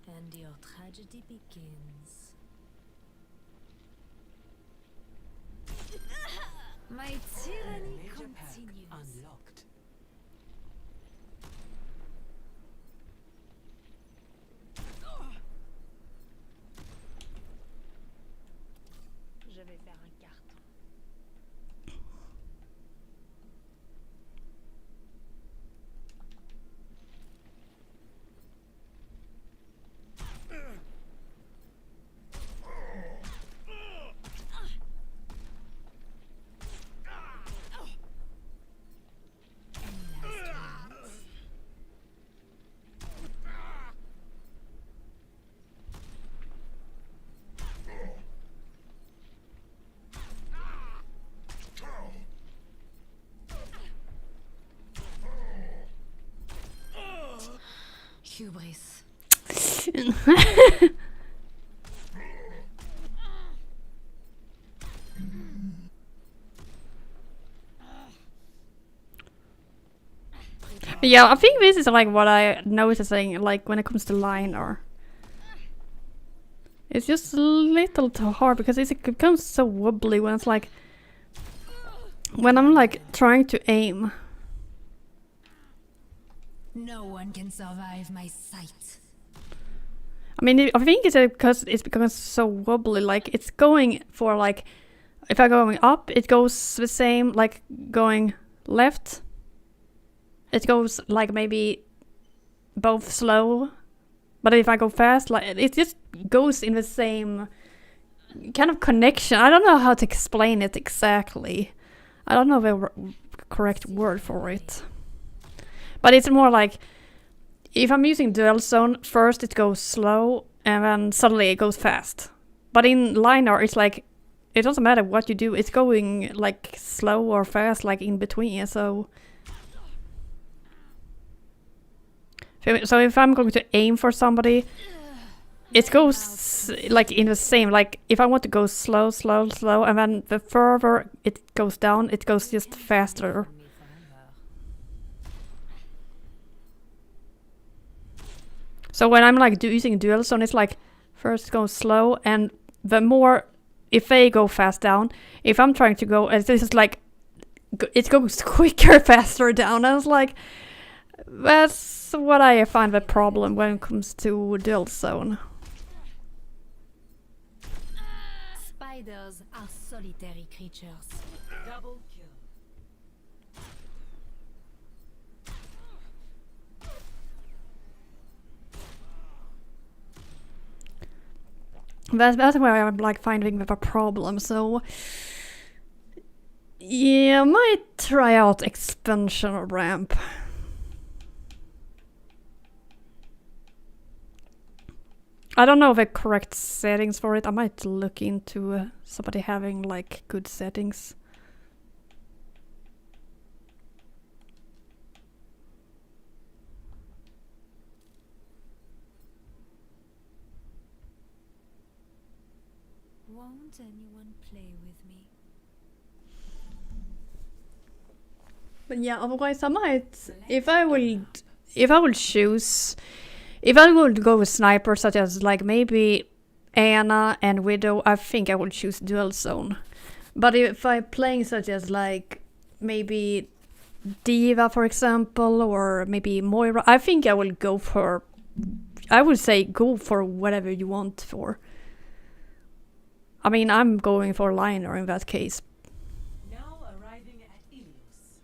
And your tragedy begins. My tyranny continues. Unlocked. Je vais faire un carton. Hubris. Yeah, I think this is like what I noticing like when it comes to liner. It's just a little too hard because it becomes so wobbly when it's like when I'm like trying to aim. No one can survive my sight. I mean, I think it's because it's becoming so wobbly. Like it's going for like, if I'm going up, it goes the same. Like going left, it goes like maybe both slow. But if I go fast, like it just goes in the same kind of connection. I don't know how to explain it exactly. I don't know the correct word for it. But it's more like if I'm using dual zone, first it goes slow and then suddenly it goes fast. But in liner, it's like it doesn't matter what you do. It's going like slow or fast, like in between. So if I'm going to aim for somebody, it goes like in the same, like if I want to go slow, slow, slow, and then the further it goes down, it goes just faster. So when I'm like using dual zone, it's like first go slow, and the more, if they go fast down, if I'm trying to go, this is like, it goes quicker, faster down. I was like, that's what I find the problem when it comes to dual zone. Spiders are solitary creatures. Double kill. That's where I'm like finding the problem. So yeah, I might try out expansion ramp. I don't know the correct settings for it. I might look into somebody having like good settings. Won't anyone play with me? But yeah, otherwise I might, if I would choose, if I would go with sniper such as like maybe Anna and Widow, I think I would choose dual zone. But if I'm playing such as like maybe Diva for example, or maybe Moira, I think I will go for, I would say go for whatever you want for. I mean, I'm going for liner in that case. Now arriving at Ilios.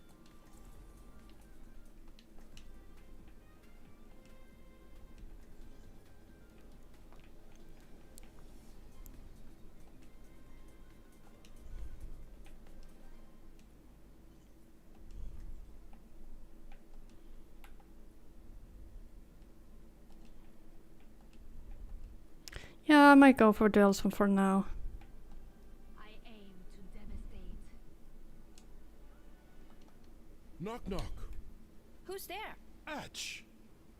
Yeah, I might go for dual zone for now. Knock knock. Who's there? Atch.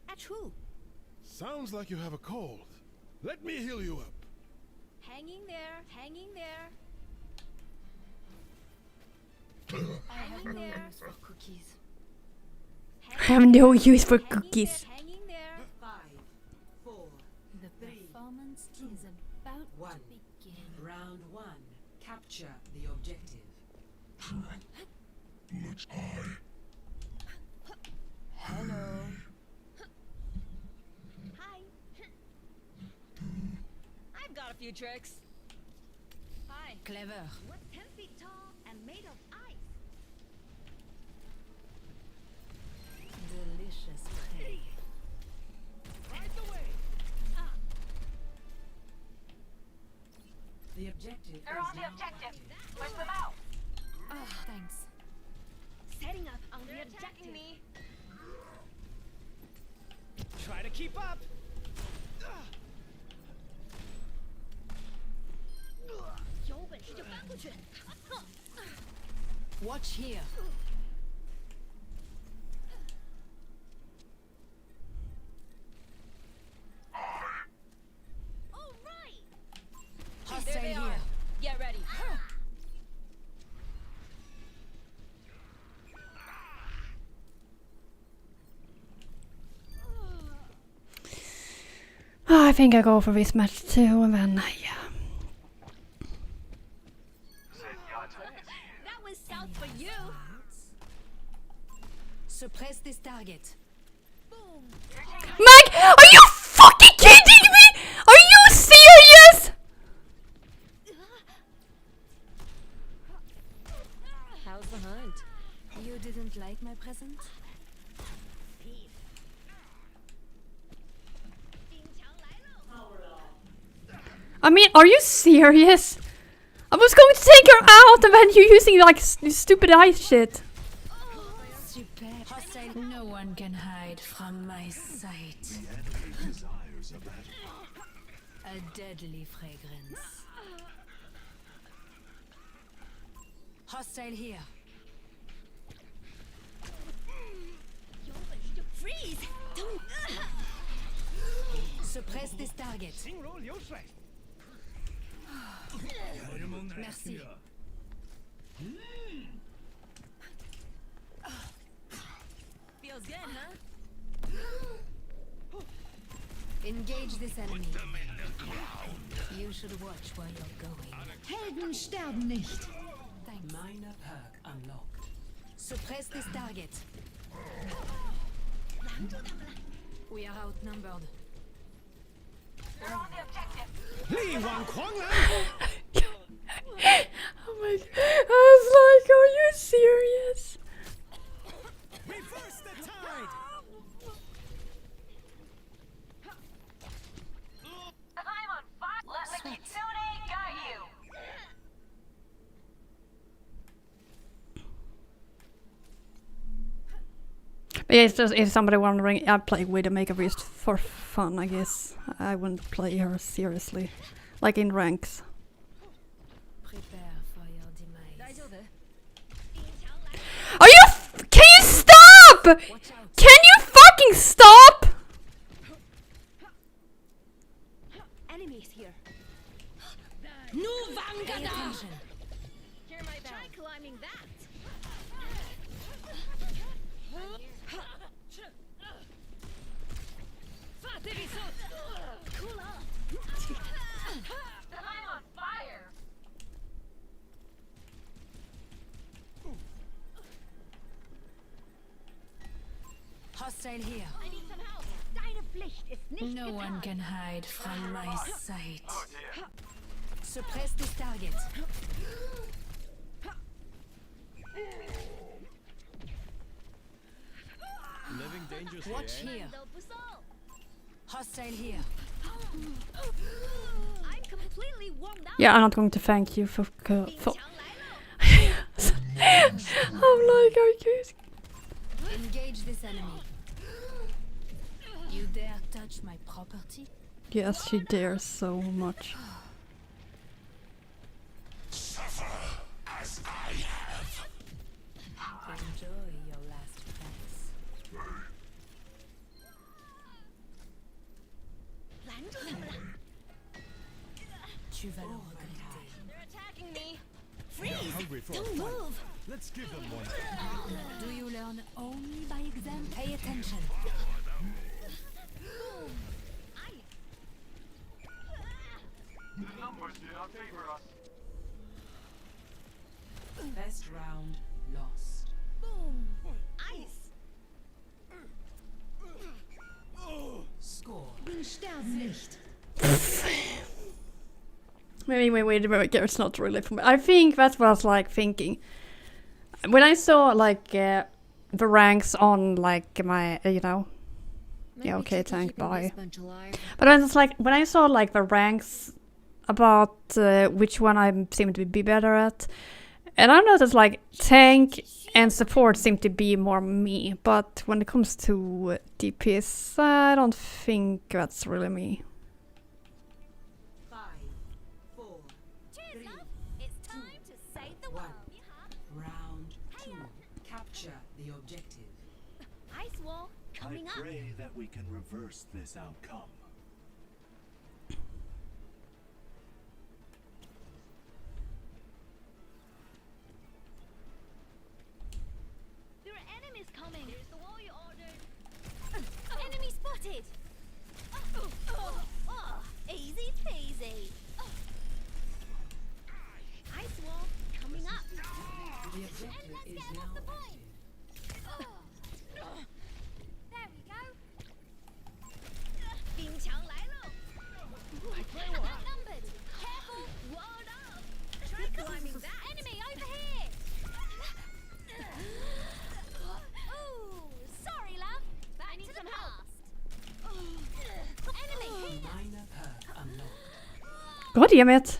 Atch who? Sounds like you have a cold. Let me heal you up. Hanging there, hanging there. I have no use for cookies. I have no use for cookies. Hanging there. 5, 4, the performance is about to begin. Round 1. Capture the objective. Let's eye. Hello. Hi. I've got a few tricks. Hi. Clever. What's 10 feet tall and made of ice? Delicious prey. Right away. The objective They're is on the now objective. active. Push them out. Oh, thanks. Setting up on the objective. Me. Try to keep up. Watch here. I think I go for this match too, and then yeah. That was south for you. Suppress this target. Mike, are you fucking kidding me? Are you serious? How's the hunt? You didn't like my present? I mean, are you serious? I was going to take her out and then you're using like stupid ice shit. Super. Hostile. No one can hide from my sight. A deadly fragrance. Hostile here. Freeze! Don't. Suppress this target. Merci. Feels good, huh? Engage this enemy. You should watch where you're going. Helden sterben nicht. Thanks. Minor perk unlocked. Suppress this target. We are outnumbered. Oh my god. I was like, are you serious? Reverse the tide. I'm on fire. Let me Kitsune got you. But yeah, it's just, if somebody wondering, I play Widowmaker just for fun, I guess. I wouldn't play her seriously. Like in ranks. Prepare for your demise. Are you can you stop? Can you fucking stop? Enemies here. No Vangada! Hear my bell. Try climbing that. Cool off. I'm on fire. Hostile here. I need some help. Deine Pflicht ist nicht No getan. one can hide from my sight. Suppress this target. Living dangerously, Watch eh? here. 都不送。 Hostile here. I'm completely warmed up. Yeah, I'm not going to thank you for I'm like, are you? Engage this enemy. You dare touch my property? Yes, she dares so much. Enjoy your last breaths. Tu vas le regretter. They're attacking me. Freeze! Hungry for a Don't fight. move. Let's give them one. Do you learn only by exam? Pay attention. Best round lost. Boom. Ice. Score. Sterben nicht. Wait, it's not really for me. I think that's what I was like thinking. When I saw like the ranks on like my, you know, yeah, okay, tank, bye. But I was like, when I saw like the ranks about which one I seem to be better at, and I noticed like tank and support seem to be more me, but when it comes to DPS, I don't think that's really me. 5, 4, Cheers, love. It's time to save the 1. world. Round 2. Capture the objective. Ice wall coming up. Pray that we can reverse this outcome. There are enemies coming. Here's the wall you ordered. Enemy spotted. get him off the point. There we go. Outnumbered. Careful. Walled up. Try climbing that. Enemy over here. Ooh, sorry, love. Back to the past. Enemy here. God damn it.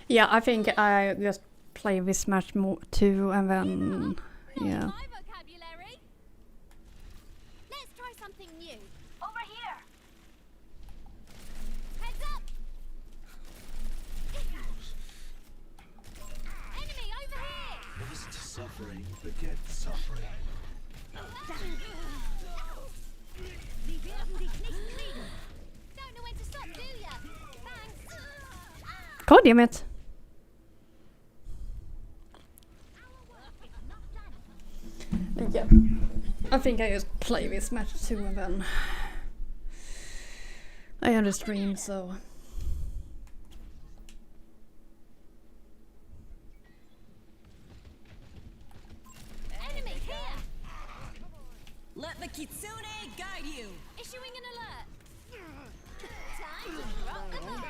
Yeah, I think I just play this match more too, and then yeah. My vocabulary. Let's try something new. Over here. Heads up. Enemy over here. Must suffering beget suffering. Don't know when to stop, do ya? Thanks. God damn it. Yeah. I think I just play this match too, and then I end the stream, so. Enemy here. Let the kitsune guide you. Issuing an alert. Time to drop the bomb.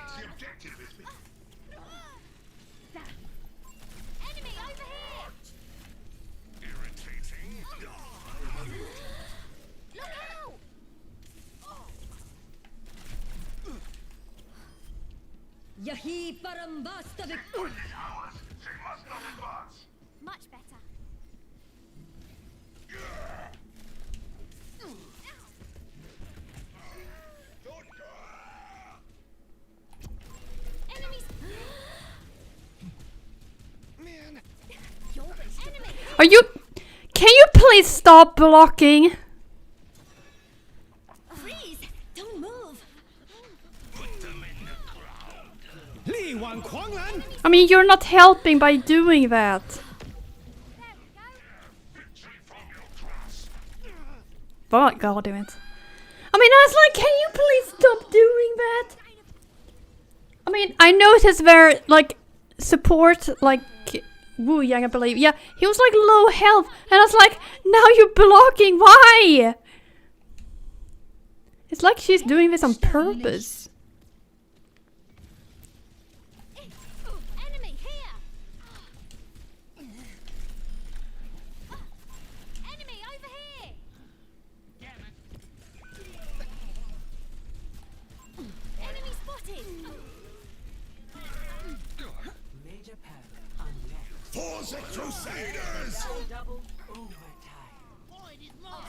Enemy over here. Look out. Yahi paramvastavik. Much better. Enemies. Man. Enemy. Are you? Can you please stop blocking? Freeze! Don't move. Li Wan Kuanglan! I mean, you're not helping by doing that. There we go. But God damn it. I mean, I was like, can you please stop doing that? I mean, I noticed very, like, support, like, Wu Yang, I believe. Yeah, he was like low health. And I was like, now you're blocking, why? It's like she's doing this on purpose. Enemy here. Enemy over here. Enemy spotted. For the Crusaders! I'll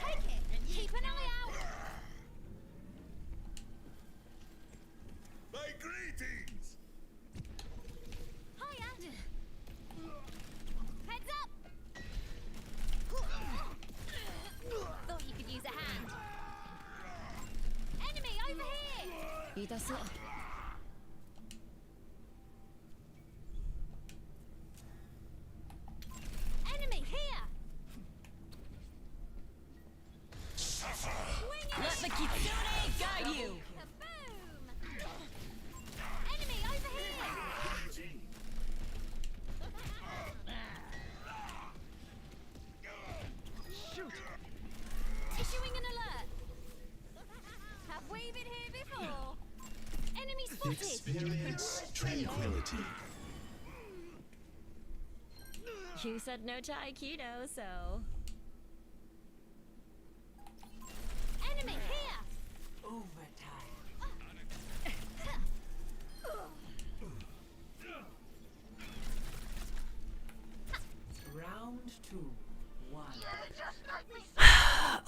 take it. Keep an eye out. My greetings! Hiya. Heads up. Thought you could use a hand. Enemy over here. Enemy here. Let the kitsune guide you. Boom. Enemy over here. Issuing an alert. Have we been here before? Enemy spotted. Experience tranquility. You said no to Aikido, so. Enemy here.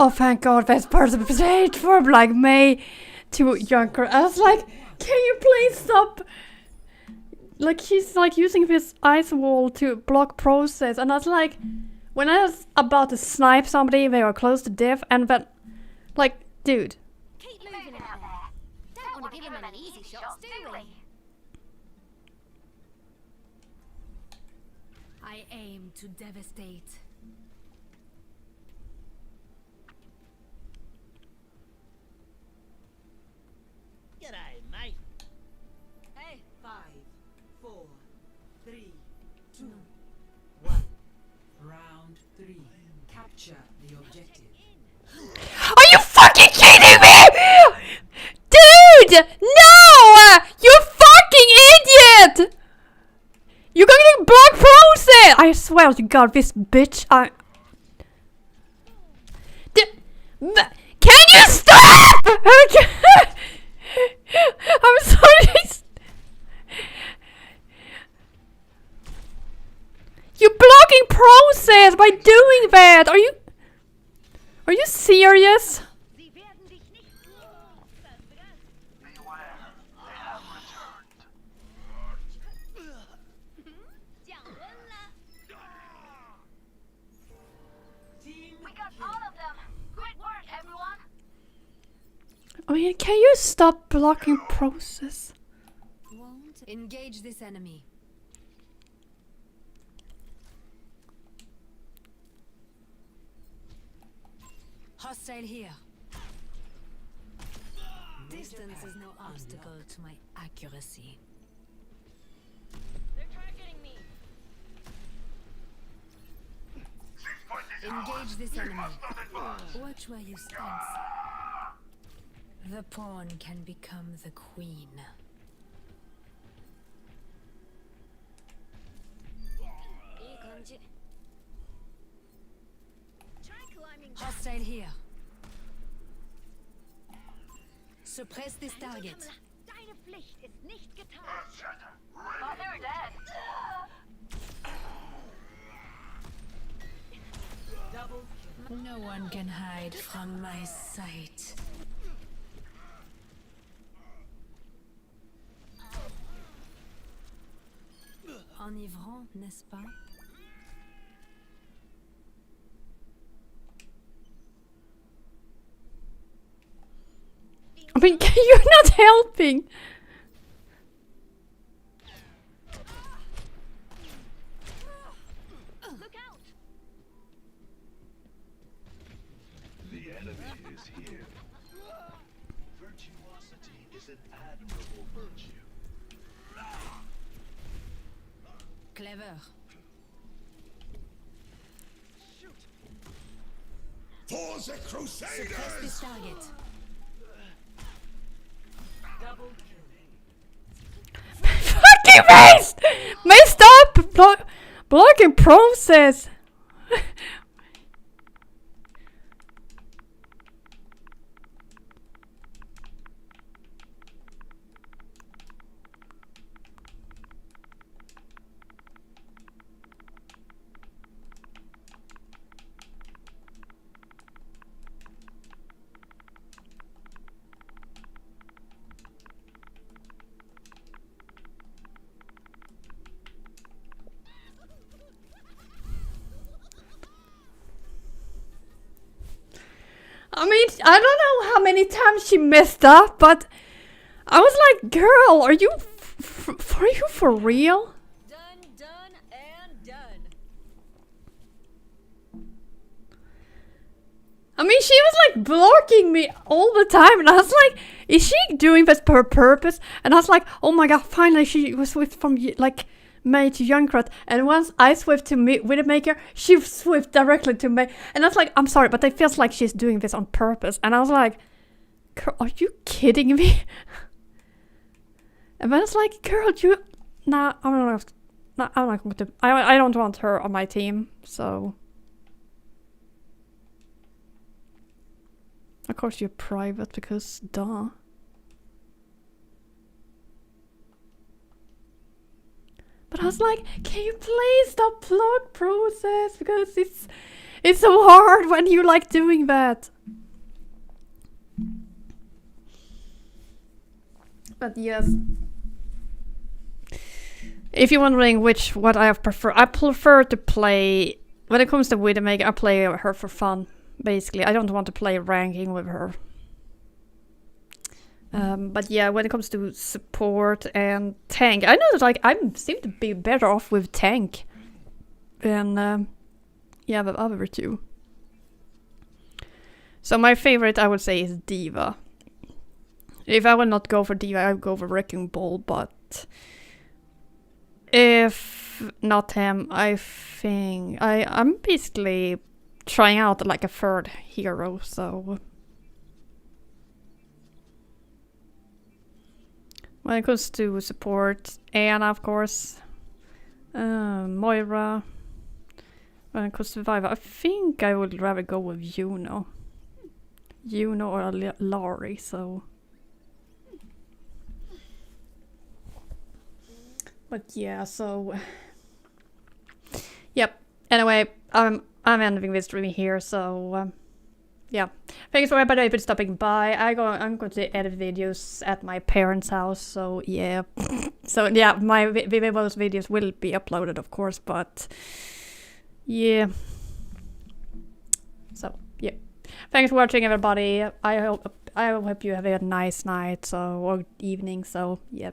Oh, thank God, that's person played for like May to younger. I was like, can you please stop? Like, she's like using this ice wall to block process, and I was like, when I was about to snipe somebody, they were close to death, and then, like, dude. Keep moving out there. Don't want to give him any easy shots, do we? I aim to devastate. G'day, mate. Hey, I swear to God, this bitch. Can you stop? I'm sorry. You're blocking process by doing that. Are you serious? I mean, can you stop blocking process? Won't engage this enemy. Hostile here. Distance is no obstacle to my accuracy. They're targeting me. Engage this enemy. Watch where you stance. The pawn can become the queen. Hostile here. Suppress this target. Deine Pflicht ist nicht getan. Oh, they were dead. No one can hide from my sight. Enivrant, n'est-ce pas? I mean, you're not helping. Look out! The enemy is here. Virtuosity is an admirable virtue. Clever. For the Suppress this Crusaders! target. Fucking waste! May stop blocking process. I mean, I don't know how many times she messed up, but I was like, girl, are you for real? Done, and done. I mean, she was like blocking me all the time, and I was like, is she doing this per purpose? And I was like, oh my god, finally she was switched from like May to Junkrat, and once I swift to me Widowmaker, she swift directly to May, and I was like, I'm sorry, but it feels like she's doing this on purpose. And I was like, are you kidding me? And I was like, girl, I'm not going to. I don't want her on my team, so. Of course you're private, because duh. But I was like, can you please stop block process? Because it's so hard when you like doing that. But yes. If you're wondering what I prefer, I prefer to play, when it comes to Widowmaker, I play her for fun. Basically, I don't want to play ranking with her. But yeah, when it comes to support and tank, I know that like I seem to be better off with tank than yeah, the other two. So my favorite, I would say, is Diva. If I would not go for Diva, I would go for Wrecking Ball. But if not him, I think I'm basically trying out like a third hero. So. When it comes to support, Anna, of course, Moira, When I could survive, I think I would rather go with Juno. Juno or Laurie, so... But yeah, so... Yep. Anyway, I'm ending this stream here, so... yeah. Thanks for everybody for stopping by. I'm going to edit videos at my parents' house, so yeah. So yeah, my those videos will be uploaded, of course, but... yeah. So, yeah. Thanks for watching, everybody. I hope you have a nice night, or evening, so, yeah.